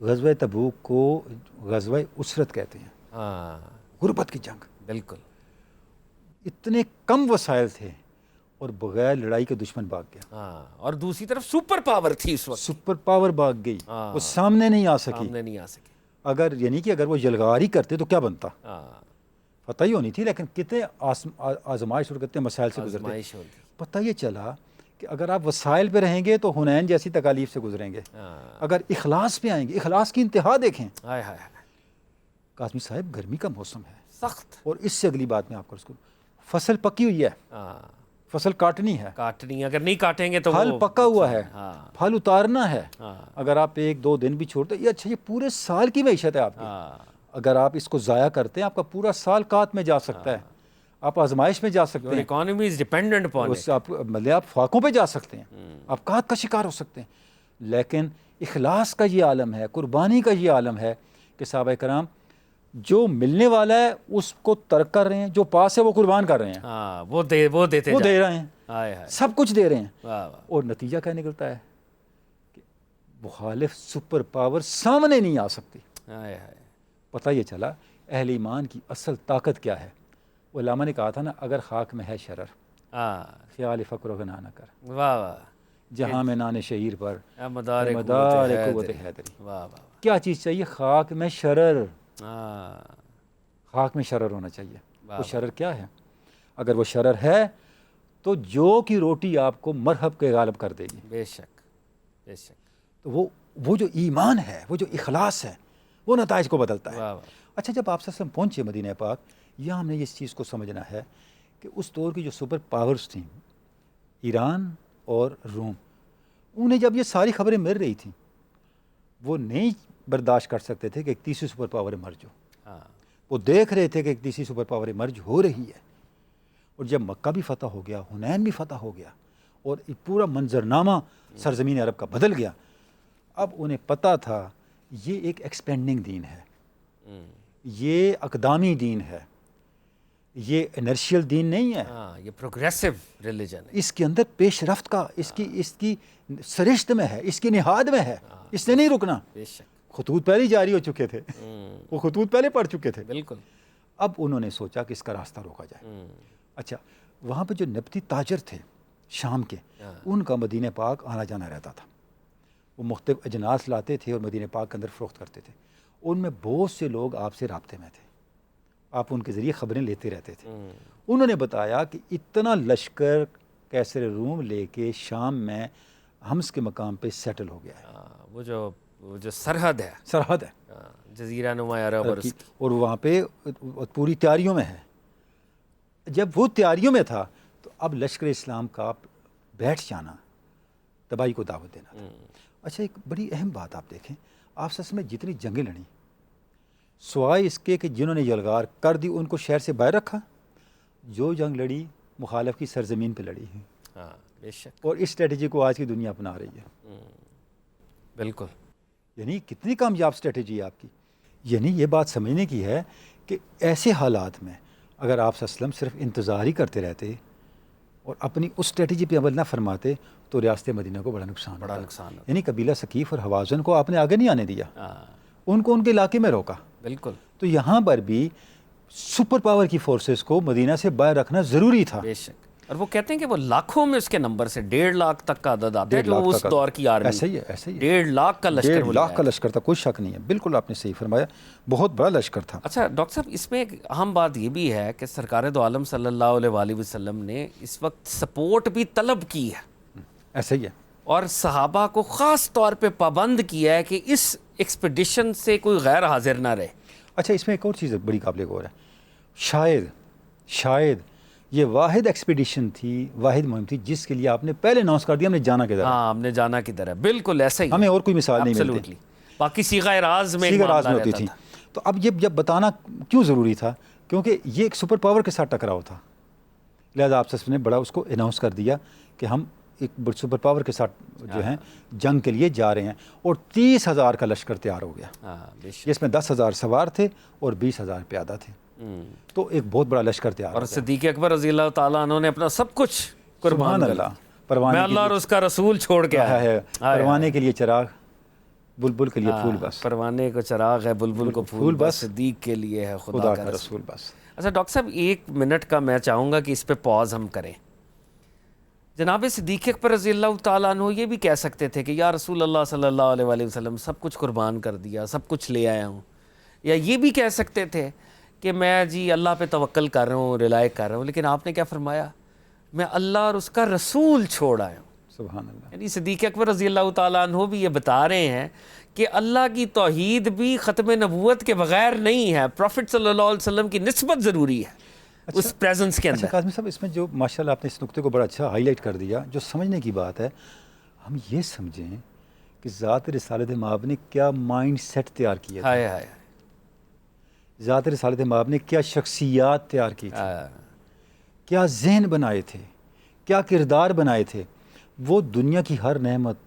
غزوہ تبوک کو غزوہ اسرت کہتے ہیں، غربت کی جنگ. بالکل. اتنے کم وسائل تھے اور بغیر لڑائی کے دشمن بھاگ گیا. ہاں، اور دوسری طرف سپر پاور تھی اس وقت، سپر پاور بھاگ گئی، وہ سامنے نہیں آ سکی. سامنے نہیں آ سکی. اگر یعنی کہ اگر وہ یلغار ہی کرتے تو کیا بنتا، ہاں، پتہ ہی ہونی تھی. لیکن کتنے آزمائش اور کتنے مسائل سے گزرتے. آزمائش ہوگی. پتہ یہ چلا کہ اگر آپ وسائل پہ رہیں گے تو حنین جیسی تکالیف سے گزریں گے. اگر اخلاص پہ آئیں گے، اخلاص کی انتہا دیکھیں. ہائے ہائے ہائے، قاسمی صاحب گرمی کا موسم ہے سخت. اور اس سے اگلی بات میں آپ کو اس کو فصل پکی ہوئی ہے، ہاں، فصل کاٹنی ہے، کاٹنی، اگر نہیں کاٹیں گے تو پھل وہ پکا ہوا ہے، ہاں پھل اتارنا ہے. ہاں اگر آپ 1-2 دن بھی چھوڑتے، یہ اچھا، یہ پورے سال کی معیشت ہے آپ کی. ہاں اگر آپ اس کو ضائع کرتے ہیں آپ کا پورا سال کات میں جا سکتا ہے، آپ آزمائش میں جا سکتے your ہیں، economy is dependent upon it. مطلب آپ فاقوں پہ جا سکتے ہیں، آپ کات کا شکار ہو سکتے ہیں. لیکن اخلاص کا یہ عالم ہے، قربانی کا یہ عالم ہے کہ صحابہ کرام جو ملنے والا ہے اس کو ترک کر رہے ہیں، جو پاس ہے وہ قربان کر رہے ہیں، ہاں، وہ دیتے وہ جائیں. دے رہے ہیں، ہائے ہائے، سب کچھ دے رہے ہیں. واہ واہ، اور نتیجہ کیا نکلتا ہے کہ مخالف سپر پاور سامنے نہیں آ سکتی. ہائے ہائے، پتہ یہ چلا اہل ایمان کی اصل طاقت کیا ہے. علماء نے کہا تھا نا، اگر خاک میں ہے شرر، ہاں، خیال فقر و غنا نہ کر، واہ واہ، جہاں میں نان شہیر پر مدار مدار قوت قوت حیدری. حیدری. واہ واہ، کیا چیز چاہیے؟ خاک میں شرر، ہاں، خاک میں شرر ہونا چاہیے. واہ وہ شرر کیا ہے؟ اگر وہ شرر ہے تو جو کی روٹی آپ کو مرحب کے غالب کر دے گی. بے شک، بے شک. تو وہ جو ایمان ہے، وہ جو اخلاص ہے، وہ نتائج کو بدلتا ہے. واہ واہ، اچھا، جب آپ سے پہنچے مدینہ پاک، یہاں ہم نے اس چیز کو سمجھنا ہے کہ اس دور کی جو سپر پاورز تھیں، ایران اور روم، انہیں جب یہ ساری خبریں مل رہی تھیں، وہ نہیں برداشت کر سکتے تھے کہ ایک تیسری سپر پاور ایمرج ہو. ہاں، وہ دیکھ رہے تھے کہ ایک تیسری سپر پاور ایمرج ہو رہی ہے. اور جب مکہ بھی فتح ہو گیا، حنین بھی فتح ہو گیا، اور پورا منظرنامہ سرزمین عرب کا بدل گیا، اب انہیں پتہ تھا یہ ایک ایکسپینڈنگ دین ہے، یہ اقدامی دین ہے، یہ انرشیل دین نہیں ہے. ہاں، یہ پروگریسو ریلیجن ہے. اس کے اندر پیش رفت کا، اس کی سرشت میں ہے، اس کی نہاد میں ہے، اس نے نہیں رکنا. بے شک، خطوط پہلے ہی جاری ہو چکے تھے، وہ خطوط پہلے پڑھ چکے تھے. بالکل. اب انہوں نے سوچا کہ اس کا راستہ روکا جائے. اچھا، وہاں پہ جو نبتی تاجر تھے شام کے، ان کا مدینہ پاک آنا جانا رہتا تھا. وہ مختلف اجناس لاتے تھے اور مدینہ پاک کے اندر فروخت کرتے تھے. ان میں بہت سے لوگ آپ سے رابطے میں تھے، آپ ان کے ذریعے خبریں لیتے رہتے تھے. انہوں نے بتایا کہ اتنا لشکر کیسر روم لے کے شام میں حمص کے مقام پہ سیٹل ہو گیا ہے. وہ جو سرحد ہے، سرحد ہے جزیرہ نما عرب، اور وہاں پہ پوری تیاریوں میں ہے. جب وہ تیاریوں میں تھا تو اب لشکر اسلام کا بیٹھ جانا تباہی کو دعوت دینا تھا. اچھا، ایک بڑی اہم بات آپ دیکھیں، آپ سچ میں جتنی جنگیں لڑیں، سوائے اس کے کہ جنہوں نے یلغار کر دی ان کو شہر سے باہر رکھا، جو جنگ لڑی مخالف کی سرزمین پہ لڑی ہے. ہاں، بے شک. اور اس اسٹریٹجی کو آج کی دنیا اپنا رہی ہے. بالکل. یعنی کتنی کامیاب اسٹریٹجی ہے آپ کی. یعنی یہ بات سمجھنے کی ہے کہ ایسے حالات میں اگر آپ وسلم صرف انتظار ہی کرتے رہتے اور اپنی اس اسٹریٹجی پہ عمل نہ فرماتے تو ریاست مدینہ کو بڑا نقصان ہوتا. یعنی قبیلہ ثقیف اور حوازن کو آپ نے آگے نہیں آنے دیا، ان کو ان کے علاقے میں روکا. بالکل. تو یہاں پر بھی سپر پاور کی فورسز کو مدینہ سے باہر رکھنا ضروری تھا. بے شک. اور وہ کہتے ہیں کہ وہ لاکھوں میں اس کے نمبر سے 1.5 لاکھ تک کا عدد آتا ہے کہ وہ اس دور کی آرمی. ایسا ہی ہے، ایسا ہی ہے. 1.5 لاکھ کا لشکر، 1.5 لاکھ کا لشکر تھا، کوئی شک نہیں ہے. بالکل آپ نے صحیح فرمایا، بہت بڑا لشکر تھا. اچھا ڈاکٹر صاحب، اس میں ایک اہم بات یہ بھی ہے کہ سرکار دو عالم صلی اللہ علیہ وآلہ وسلم نے اس وقت سپورٹ بھی طلب کی ہے. ایسا ہی ہے. اور صحابہ کو خاص طور پہ پابند کیا ہے کہ اس ایکسپیڈیشن سے کوئی غیر حاضر نہ رہے. اچھا، اس میں ایک اور چیز بڑی قابل غور ہے. شاید یہ واحد ایکسپیڈیشن تھی، واحد مہم تھی جس کے لیے آپ نے پہلے اناؤنس کر دیا ہم نے جانا کدھر. ہاں، ہم نے جانا کدھر ہے. بالکل ایسا ہی، ہمیں اور کوئی مثال نہیں ملتی. باقی صیغہ راز میں ہوتی تھی. تو اب یہ جب بتانا کیوں ضروری تھا؟ کیونکہ یہ ایک سپر پاور کے ساتھ ٹکراؤ تھا، لہذا آپ نے بڑا اس کو اناؤنس کر دیا کہ ہم ایک سپر پاور کے ساتھ جو ہیں جنگ کے لیے جا رہے ہیں. اور 30,000 کا لشکر تیار ہو گیا، جس میں 10,000 سوار تھے اور 20,000 پیادہ تھے. تو ایک بہت بڑا لشکر تیار. اور صدیق اکبر رضی اللہ تعالیٰ عنہ نے اپنا سب کچھ قربان کر دیا. میں اللہ اور اس کا رسول چھوڑ کے آیا ہے. پروانے کے لیے چراغ، بلبل کے لیے پھول بس. پروانے کو چراغ ہے، بلبل کو پھول بس، صدیق کے لیے ہے خدا کا رسول بس. اچھا ڈاکٹر صاحب، 1 منٹ کا میں چاہوں گا کہ اس پہ پاز ہم کریں جناب صدیق اکبر رضی اللہ تعالیٰ عنہ یہ بھی کہہ سکتے تھے کہ یا رسول اللہ صلی اللہ علیہ وآلہ وسلم سب کچھ قربان کر دیا، سب کچھ لے آیا ہوں. یا یہ بھی کہہ سکتے تھے کہ میں جی اللہ پہ توکل کر رہا ہوں، ریلائی کر رہا ہوں، لیکن آپ نے کیا فرمایا؟ میں اللہ اور اس کا رسول چھوڑ آیا ہوں. سبحان اللہ. یعنی صدیق اکبر رضی اللہ تعالیٰ عنہ بھی یہ بتا رہے ہیں کہ اللہ کی توحید بھی ختم نبوت کے بغیر نہیں ہے، پروفٹ صلی اللہ علیہ وسلم کی نسبت ضروری ہے اس پریزنس کے اچھا اندر. قاسمی صاحب، اس میں جو ماشاءاللہ آپ نے اس نقطے کو بڑا اچھا ہائی لائٹ کر دیا، جو سمجھنے کی بات ہے، ہم یہ سمجھیں کہ ذات رسالت مآب نے کیا مائنڈ سیٹ تیار کیا تھا، ہائے ہائے ذات رسالت مآب نے کیا شخصیات تیار کی تھی، ہائے. کیا ذہن بنائے تھے، کیا کردار بنائے تھے. وہ دنیا کی ہر نعمت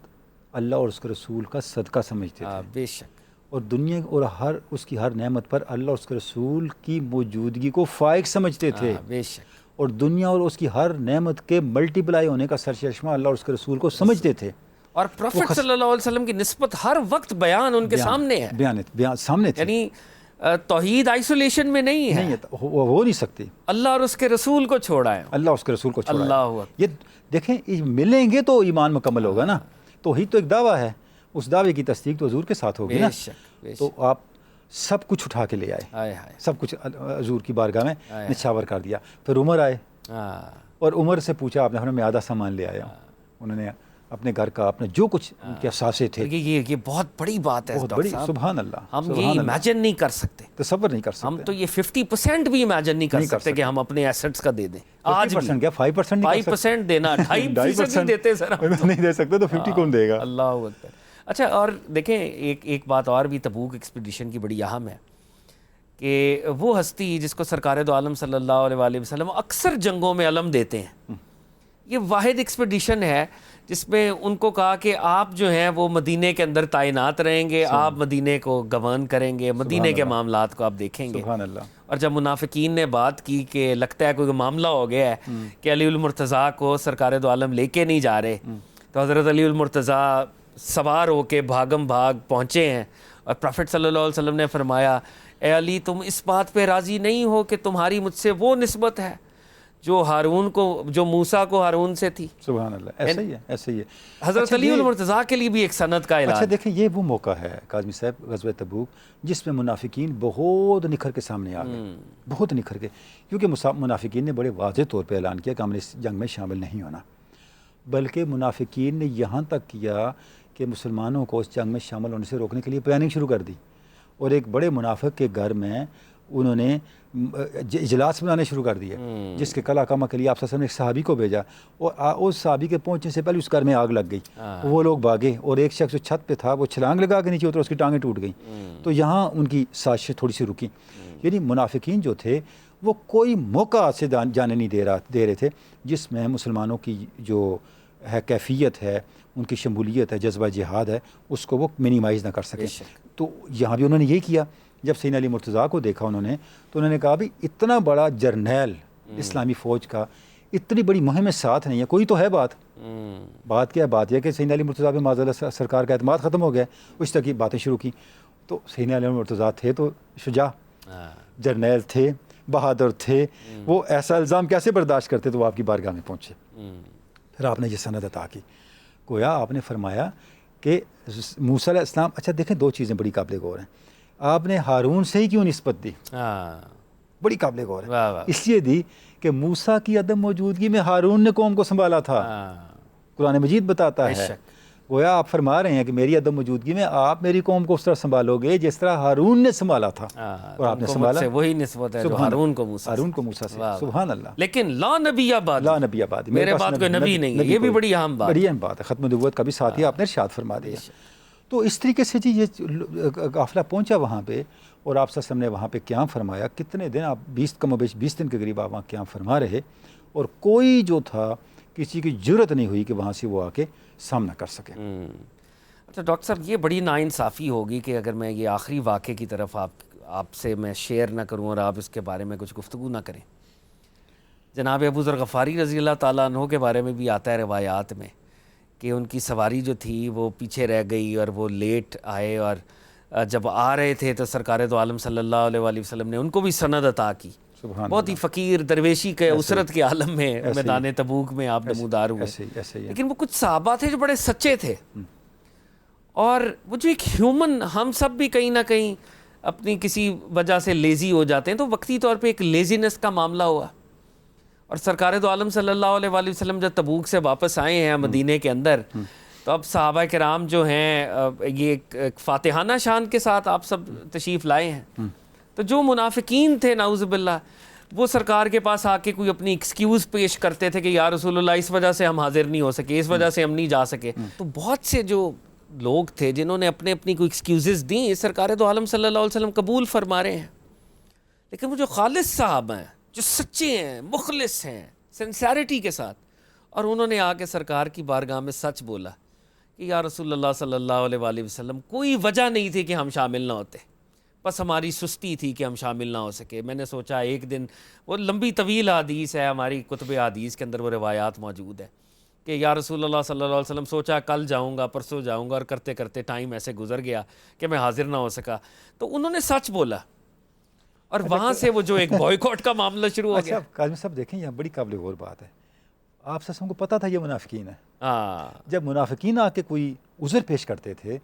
اللہ اور اس کے رسول کا صدقہ سمجھتے تھے، بے شک. اور دنیا اور اس کی ہر نعمت پر اللہ اور اس کے رسول کی موجودگی کو فائق سمجھتے تھے، بے شک. اور دنیا اور اس کی ہر نعمت کے ملٹی پلائی ہونے کا سرچشمہ اللہ اور اس کے رسول کو سمجھتے تھے. اور پروفٹ صلی اللہ علیہ وسلم کی نسبت ہر وقت بیان ان کے سامنے ہے. بیان سامنے تھے. یعنی توحید آئسولیشن میں نہیں ہے، ہو نہیں سکتی. اللہ اور اس کے رسول کو چھوڑا ہے. اللہ اس کے رسول کو چھوڑا ہے. اللہ اکبر. یہ دیکھیں، ملیں گے تو ایمان مکمل ہوگا نا. توحید تو ایک دعویٰ ہے، اس دعوے کی تصدیق تو حضور کے ساتھ ہوگی نا. بے شک. تو آپ سب کچھ اٹھا کے لے آئے، ہائے ہائے. سب کچھ حضور کی بارگاہ میں نچھاور کر دیا. پھر عمر آئے اور عمر سے پوچھا، آپ نے میں آدھا سامان لے آیا ہوں. انہوں نے اپنے گھر کا، اپنے جو کچھ ان کے اثاثے تھے. یہ بہت بڑی بات ہے بہت بڑی. سبحان اللہ. ہم یہ امیجن نہیں کر سکتے، تصور نہیں کر سکتے. ہم تو یہ 50% بھی امیجن نہیں کر سکتے کہ ہم اپنے ایسٹس کا دے دیں. آج بھی 5% دینا، 2.5% نہیں دیتے سر، نہیں دے سکتے تو 50 کون دے گا. اللہ اکبر. اچھا، اور دیکھیں ایک بات اور بھی تبوک ایکسپیڈیشن کی بڑی اہم ہے کہ وہ ہستی جس کو سرکار دو عالم صلی اللہ علیہ وآلہ وسلم اکثر جنگوں میں علم دیتے ہیں، یہ واحد ایکسپیڈیشن ہے جس میں ان کو کہا کہ آپ جو ہیں وہ مدینے کے اندر تعینات رہیں گے، آپ مدینے کو گورن کریں گے، مدینے کے معاملات کو آپ دیکھیں گے. سبحان اللہ. اور جب منافقین نے بات کی کہ لگتا ہے کوئی معاملہ ہو گیا ہے کہ علی المرتضیٰ کو سرکار دو عالم لے کے نہیں جا رہے، تو حضرت علی المرتضیٰ سوار ہو کے بھاگم بھاگ پہنچے ہیں، اور پروفٹ صلی اللہ علیہ وسلم نے فرمایا، اے علی تم اس بات پہ راضی نہیں ہو کہ تمہاری مجھ سے وہ نسبت ہے جو موسیٰ کو ہارون سے تھی. سبحان اللہ. ایسا ہی ہے، ایسا ہی ہے. حضرت علی المرتضیٰ کے لیے بھی ایک سند کا اعلان. اچھا دیکھیں، یہ وہ موقع ہے کاظمی صاحب، غزوہ تبوک، جس میں منافقین بہت نکھر کے سامنے آ گئے، بہت نکھر کے. کیونکہ منافقین نے بڑے واضح طور پہ اعلان کیا کہ ہم نے اس جنگ میں شامل نہیں ہونا، بلکہ منافقین نے یہاں تک کیا کہ مسلمانوں کو اس جنگ میں شامل ہونے سے روکنے کے لیے پلاننگ شروع کر دی. اور ایک بڑے منافق کے گھر میں انہوں نے اجلاس بنانے شروع کر دیے، جس کے کلا کما کے لیے آپ صلی اللہ علیہ وسلم نے ایک صحابی کو بھیجا، اور اس صحابی کے پہنچنے سے پہلے اس گھر میں آگ لگ گئی. وہ لوگ بھاگے، اور ایک شخص جو چھت پہ تھا وہ چھلانگ لگا کے نیچے اترا، اس کی ٹانگیں ٹوٹ گئیں. تو یہاں ان کی سازشیں تھوڑی سی رکی. یعنی منافقین جو تھے وہ کوئی موقع سے جانے نہیں دے رہے تھے جس میں مسلمانوں کی جو ہے کیفیت ہے، ان کی شمولیت ہے، جذبہ جہاد ہے، اس کو وہ منیمائز نہ کر سکیں. تو یہاں بھی انہوں نے یہی کیا. جب سیدنا علی مرتضیٰ کو دیکھا انہوں نے، تو انہوں نے کہا بھی اتنا بڑا جرنیل اسلامی فوج کا اتنی بڑی مہم میں ساتھ نہیں ہے، کوئی تو ہے بات. بات کیا ہے؟ بات یہ کہ سیدنا علی مرتضیٰ پہ معاذ اللہ سرکار کا اعتماد ختم ہو گیا. اس طرح کی باتیں شروع کی. تو سیدنا علی مرتضیٰ تھے تو شجاع جرنیل تھے، بہادر تھے، وہ ایسا الزام کیسے برداشت کرتے؟ تو وہ آپ کی بارگاہ میں پہنچے. پھر آپ نے یہ سند عطا کی. گویا آپ نے فرمایا کہ موسیٰ علیہ السلام، اچھا دیکھیں دو چیزیں بڑی قابل غور ہیں. آپ نے ہارون سے ہی کیوں نسبت دی؟ بڑی قابل غور ہے. اس لیے دی کہ موسیٰ کی عدم موجودگی میں ہارون نے قوم کو سنبھالا تھا. قرآن مجید بتاتا ہے. گویا آپ فرما رہے ہیں کہ میری عدم موجودگی میں آپ میری قوم کو اس طرح سنبھالو گے جس طرح ہارون نے سنبھالا تھا. اور آپ نے سنبھالا. وہی نسبت ہے جو ہارون کو موسیٰ سے. سبحان اللہ. لیکن لا نبی آباد، لا نبی آباد، میرے بعد کوئی نبی نہیں ہے. یہ بھی بڑی اہم بات، بڑی اہم بات ہے. ختم نبوت کا بھی ساتھ ہی آپ نے ارشاد فرما دیا. تو اس طریقے سے جی یہ قافلہ پہنچا وہاں پہ، اور آپ صلی اللہ علیہ وسلم نے وہاں پہ قیام فرمایا. کتنے دن آپ 20 دن کے قریب آپ وہاں قیام فرما رہے، اور کوئی جو تھا کسی کی جرت نہیں ہوئی کہ وہاں سے وہ آ کے سامنا کر سکے. اچھا ڈاکٹر صاحب، یہ بڑی ناانصافی ہوگی کہ اگر میں یہ آخری واقعے کی طرف آپ سے میں شیئر نہ کروں اور آپ اس کے بارے میں کچھ گفتگو نہ کریں. جناب ابو ذر غفاری رضی اللہ تعالیٰ عنہ کے بارے میں بھی آتا ہے روایات میں کہ ان کی سواری جو تھی وہ پیچھے رہ گئی اور وہ لیٹ آئے، اور جب آ رہے تھے تو سرکار دو عالم صلی اللہ علیہ وآلہ وسلم نے ان کو بھی سند عطا کی بہت ہی فقیر درویشی کے اسرت کے عالم میں میدان تبوک میں آپ نمودار ہوئے. لیکن وہ کچھ صحابہ تھے جو بڑے سچے تھے, اور وہ جو ایک ہیومن, ہم سب بھی کہیں نہ کہیں اپنی کسی وجہ سے لیزی ہو جاتے ہیں, تو وقتی طور پہ ایک لیزینس کا معاملہ ہوا. اور سرکار دو عالم صلی اللہ علیہ وآلہ وسلم جب تبوک سے واپس آئے ہیں مدینے کے اندر, تو اب صحابہ کرام جو ہیں یہ ایک فاتحانہ شان کے ساتھ آپ سب تشریف لائے ہیں. تو جو منافقین تھے نعوذ باللہ, وہ سرکار کے پاس آ کے کوئی اپنی ایکسکیوز پیش کرتے تھے کہ یا رسول اللہ اس وجہ سے ہم حاضر نہیں ہو سکے, اس وجہ سے ہم نہیں جا سکے. تو بہت سے جو لوگ تھے جنہوں نے اپنی کوئی ایکسکیوزز دیں, سرکار دو عالم صلی اللہ علیہ وسلم قبول فرما رہے ہیں. لیکن وہ جو خالص صحابہ ہیں, جو سچے ہیں, مخلص ہیں, سنسیریٹی کے ساتھ, اور انہوں نے آ کے سرکار کی بارگاہ میں سچ بولا کہ یا رسول اللہ صلی اللہ علیہ وآلہ وسلم کوئی وجہ نہیں تھی کہ ہم شامل نہ ہوتے, بس ہماری سستی تھی کہ ہم شامل نہ ہو سکے. میں نے سوچا ایک دن, وہ لمبی طویل حدیث ہے, ہماری کتب حدیث کے اندر وہ روایات موجود ہے کہ یا رسول اللہ صلی اللہ علیہ وسلم سوچا کل جاؤں گا, پرسوں جاؤں گا, اور کرتے کرتے ٹائم ایسے گزر گیا کہ میں حاضر نہ ہو سکا. تو انہوں نے سچ بولا, اور وہاں سے وہ جو ایک بوائیکاٹ کا معاملہ شروع ہو گیا. کاظمی صاحب دیکھیں, یہ بڑی قابل غور بات ہے. آپ سب کو پتہ تھا یہ منافقین ہے. جب منافقین آ کے کوئی عذر پیش کرتے تھے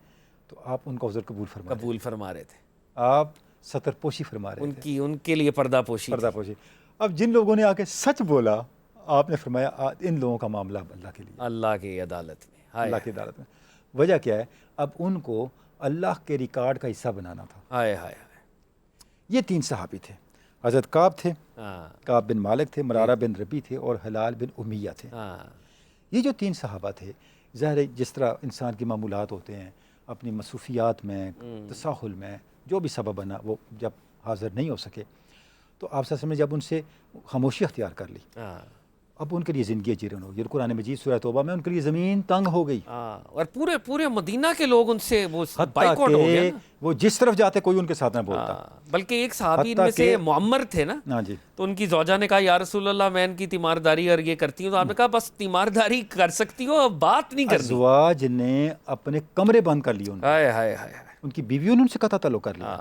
تو آپ ان کا عذر قبول فرما رہے تھے. آپ ستر پوشی فرما رہے تھے, ان کے لیے پردہ پوشی. اب جن لوگوں نے آ کے سچ بولا, آپ نے فرمایا ان لوگوں کا معاملہ اللہ کے لیے, اللہ کی عدالت میں. اللہ کی عدالت میں. وجہ کیا ہے؟ اب ان کو اللہ کے ریکارڈ کا حصہ بنانا تھا. یہ 3 صحابی تھے, حضرت کعب تھے, کعب بن مالک تھے, مرارہ بن ربی تھے, اور حلال بن امیہ تھے. یہ جو 3 صحابہ تھے, ظاہر جس طرح انسان کی معمولات ہوتے ہیں, اپنی مصروفیات میں, تساہل میں, جو بھی سبب بنا, وہ جب حاضر نہیں ہو سکے تو آپ صلی اللہ علیہ وسلم نے جب ان سے خاموشی اختیار کر لی, اب ان کے لیے زندگی جیرن ہو گئی. قرآن مجید سورہ توبہ میں ان کے لیے زمین تنگ ہو گئی, اور پورے مدینہ کے لوگ ان سے وہ بائیکاٹ ہو گئے. وہ جس طرف جاتے کوئی ان کے ساتھ نہ بولتا. بلکہ ایک صحابی ان میں سے معمر تھے نا, تو ان کی زوجہ نے کہا یا رسول اللہ میں ان کی تیمارداری اور یہ کرتی ہوں. تو آپ نے کہا بس تیمارداری کر سکتی ہو, بات نہیں کرنی. ازواج نے اپنے کمرے بند کر لیے, ان کی بیویوں نے ان سے قطع تعلق کر لیا,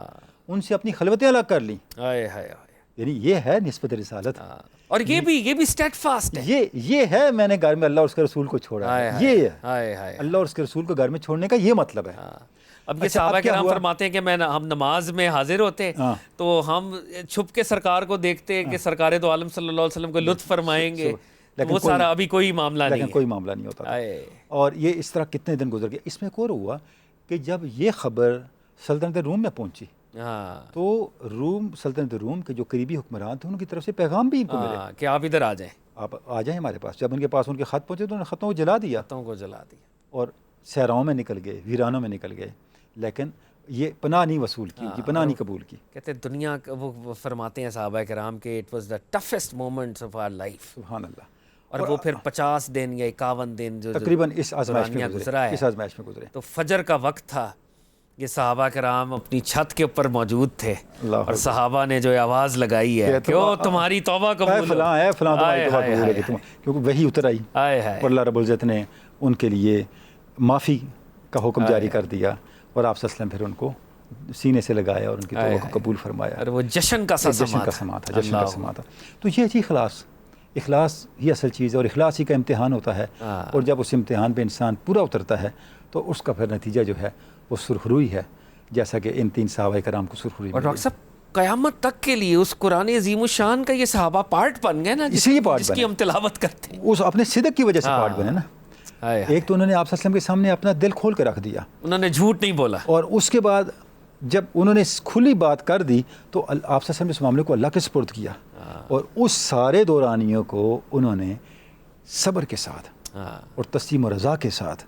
ان سے اپنی خلوتیں الگ کر یں. یعنی یہ ہے نسبت رسالت. اور یہ بھی اسٹیٹ فاسٹ ہے. یہ ہے میں نے گھر میں اللہ اور اس کے رسول کو چھوڑا ہے. یہ ہے اللہ اور اس کے رسول کو گھر میں چھوڑنے کا یہ مطلب ہے. اب یہ صحابہ کرام فرماتے ہیں کہ ہم نماز میں حاضر ہوتے تو ہم چھپ کے سرکار کو دیکھتے کہ سرکار دو عالم صلی اللہ علیہ وسلم کو لطف فرمائیں گے. وہ سارا ابھی کوئی معاملہ نہیں ہے, کوئی معاملہ نہیں ہوتا. اور یہ اس طرح کتنے دن گزر گئے. اس میں ایک اور ہوا کہ جب یہ خبر سلطنت روم میں پہنچی تو سلطنت روم کے جو قریبی حکمران تھے ان کی طرف سے پیغام بھی ان کو ملے کہ آپ ادھر آ جائیں, آپ آ جائیں ہمارے پاس. جب ان کے پاس ان کے خط پہنچے تو انہوں نے خطوں کو جلا دیا, اور صحراؤں میں نکل گئے, ویرانوں میں نکل گئے, لیکن یہ پناہ نہیں وصول کی, پناہ نہیں قبول کی. کہتے ہیں دنیا وہ فرماتے ہیں صحابہ کرام کہ it was the toughest moments of our life. سبحان اللہ. اور وہ پھر 50 دن یا 51 دن جو تقریباً اس آزمائش میں گزرے. تو فجر کا وقت تھا, یہ صحابہ کرام اپنی چھت کے اوپر موجود تھے, اور صحابہ نے جو آواز لگائی ہے کہ او تمہاری توبہ قبول فلاں تمہاری توبہ قبول ہے, کیونکہ وہی اتر آئی اور اللہ رب العزت نے ان کے لیے معافی کا حکم جاری کر دیا, اور آپ صلی اللہ علیہ وسلم پھر ان کو سینے سے لگایا اور ان کی توبہ کو قبول فرمایا. اور وہ جشن کا سما تھا. تو یہ جی اخلاص ہی اصل چیز ہے, اور اخلاص ہی کا امتحان ہوتا ہے. اور جب اس امتحان پہ انسان پورا اترتا ہے تو اس کا پھر نتیجہ جو ہے وہ سرخروئی ہے, جیسا کہ ان 3 صحابہ کرام کو سرخروئی. اور ڈاکٹر صاحب قیامت تک کے لیے اس قرآن عظیم الشان کا یہ صحابہ پارٹ بن گئے نا, جس کی ہم تلاوت کرتے ہیں. اس اپنے صدق کی وجہ سے پارٹ بنے نا. ایک تو انہوں نے آپ صلی اللہ علیہ وسلم کے سامنے اپنا دل کھول کے رکھ دیا, انہوں نے جھوٹ نہیں بولا, اور اس کے بعد جب انہوں نے کھلی بات کر دی تو آپ صلی اللہ علیہ وسلم نے اس معاملے کو اللہ کے سپرد کیا, اور اس سارے دورانیوں کو انہوں نے صبر کے ساتھ اور تسلیم و رضا کے ساتھ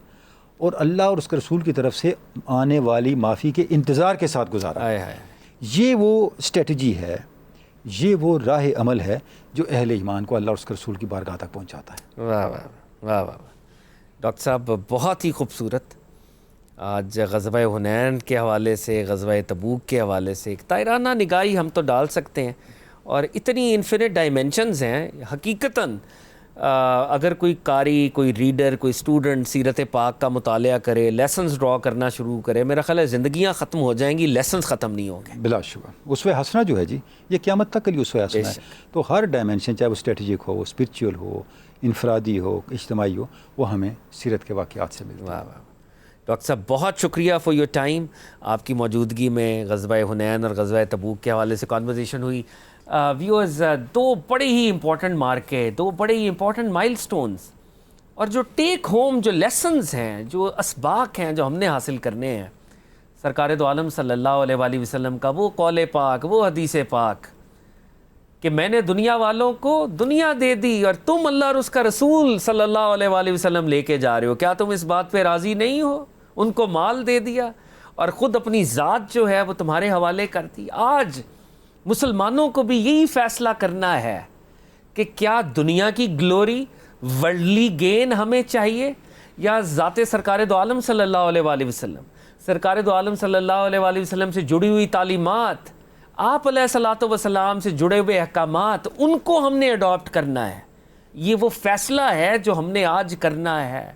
اور اللہ اور اس کے رسول کی طرف سے آنے والی معافی کے انتظار کے ساتھ گزارا. یہ وہ اسٹریٹجی ہے, یہ وہ راہ عمل ہے جو اہل ایمان کو اللہ اور اس کے رسول کی بارگاہ تک پہنچاتا ہے. واہ واہ واہ واہ. ڈاکٹر صاحب بہت ہی خوبصورت آج غزوہ حنین کے حوالے سے, غزوہ تبوک کے حوالے سے ایک طائرانہ نگاہی ہم تو ڈال سکتے ہیں, اور اتنی انفینٹ ڈائمینشنز ہیں حقیقتاً. اگر کوئی قاری، کوئی ریڈر، کوئی اسٹوڈنٹ سیرت پاک کا مطالعہ کرے، لیسنز ڈرا کرنا شروع کرے، میرا خیال ہے زندگیاں ختم ہو جائیں گی، لیسنز ختم نہیں ہوں گے. بلا شبہ اسوہ حسنہ جو ہے جی، یہ قیامت تک کے لیے اسوہ حسنہ ہے. تو ہر ڈائمینشن، چاہے وہ اسٹریٹجک ہو، اسپرچول ہو، انفرادی ہو، اجتماعی ہو، وہ ہمیں سیرت کے واقعات سے ملتے ہیں. واہ واہ. ڈاکٹر صاحب بہت شکریہ فار یور ٹائم. آپ کی موجودگی میں غزوہ حنین اور غزوہ تبوک کے حوالے سے کانورزیشن ہوئی. ویورز، دو بڑے ہی امپورٹنٹ مارکے، دو بڑے ہی امپورٹنٹ مائل سٹونز، اور جو ٹیک ہوم، جو لیسنز ہیں، جو اسباق ہیں جو ہم نے حاصل کرنے ہیں سرکار دو عالم صلی اللہ علیہ وآلہ وسلم کا وہ قول پاک، وہ حدیث پاک کہ میں نے دنیا والوں کو دنیا دے دی اور تم اللہ اور اس کا رسول صلی اللہ علیہ وآلہ وسلم لے کے جا رہے ہو، کیا تم اس بات پہ راضی نہیں ہو؟ ان کو مال دے دیا اور خود اپنی ذات جو ہے وہ تمہارے حوالے کر دی. آج مسلمانوں کو بھی یہی فیصلہ کرنا ہے کہ کیا دنیا کی گلوری، ورلڈلی گین ہمیں چاہیے، یا ذات سرکار دو عالم صلی اللہ علیہ وآلہ وسلم، سرکار دو عالم صلی اللہ علیہ وآلہ وسلم سے جڑی ہوئی تعلیمات، آپ علیہ الصلوۃ والسلام سے جڑے ہوئے احکامات، ان کو ہم نے اڈاپٹ کرنا ہے. یہ وہ فیصلہ ہے جو ہم نے آج کرنا ہے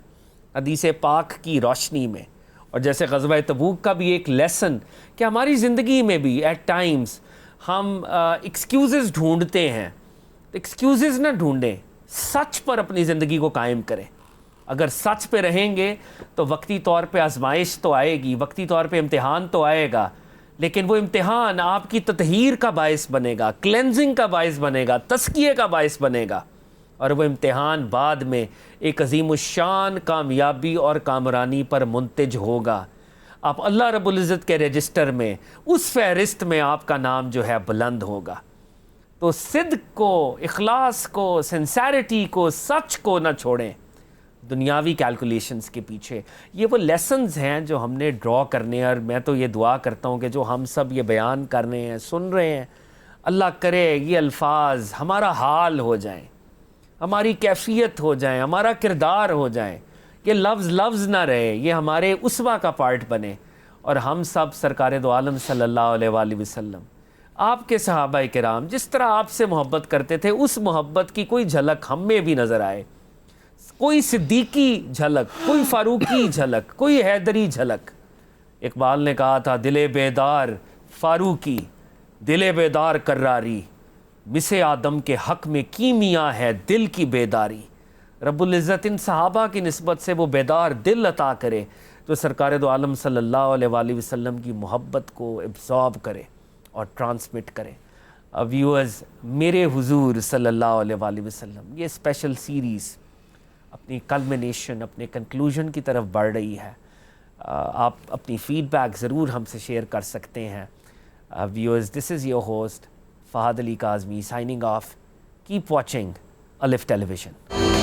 حدیث پاک کی روشنی میں. اور جیسے غزوہ تبوک کا بھی ایک لیسن کہ ہماری زندگی میں بھی ایٹ ٹائمز ہم ایکسکیوزز ڈھونڈتے ہیں. ایکسکیوزز نہ ڈھونڈیں، سچ پر اپنی زندگی کو قائم کریں. اگر سچ پہ رہیں گے تو وقتی طور پہ آزمائش تو آئے گی، وقتی طور پہ امتحان تو آئے گا، لیکن وہ امتحان آپ کی تطہیر کا باعث بنے گا، کلینزنگ کا باعث بنے گا، تزکیے کا باعث بنے گا، اور وہ امتحان بعد میں ایک عظیم الشان کامیابی اور کامرانی پر منتج ہوگا. آپ اللہ رب العزت کے رجسٹر میں، اس فہرست میں آپ کا نام جو ہے بلند ہوگا. تو صدق کو، اخلاص کو، سنسیریٹی کو، سچ کو نہ چھوڑیں دنیاوی کیلکولیشنز کے پیچھے. یہ وہ لیسنز ہیں جو ہم نے ڈرا کرنے ہیں، اور میں تو یہ دعا کرتا ہوں کہ جو ہم سب یہ بیان کر رہے ہیں، سن رہے ہیں، اللہ کرے یہ الفاظ ہمارا حال ہو جائیں، ہماری کیفیت ہو جائیں، ہمارا کردار ہو جائیں. یہ لفظ نہ رہے، یہ ہمارے اسوہ کا پارٹ بنے، اور ہم سب سرکار دو عالم صلی اللہ علیہ وآلہ وسلم، آپ کے صحابہ کرام جس طرح آپ سے محبت کرتے تھے، اس محبت کی کوئی جھلک ہم میں بھی نظر آئے. کوئی صدیقی جھلک، کوئی فاروقی جھلک، کوئی حیدری جھلک. اقبال نے کہا تھا دل بیدار فاروقی، دل بیدار کراری، مس آدم کے حق میں کیمیا ہے دل کی بیداری. رب العزت ان صحابہ کی نسبت سے وہ بیدار دل عطا کرے جو سرکار دو عالم صلی اللہ علیہ وآلہ وسلم کی محبت کو ابزارب کرے اور ٹرانسمٹ کرے. ویورز، میرے حضور صلی اللہ علیہ وآلہ وسلم، یہ اسپیشل سیریز اپنی کلمنیشن، اپنے کنکلوژن کی طرف بڑھ رہی ہے. آپ اپنی فیڈ بیک ضرور ہم سے شیئر کر سکتے ہیں. Viewers, this is your host Fahad Ali Kazmi signing off. Keep watching Alif tele vision.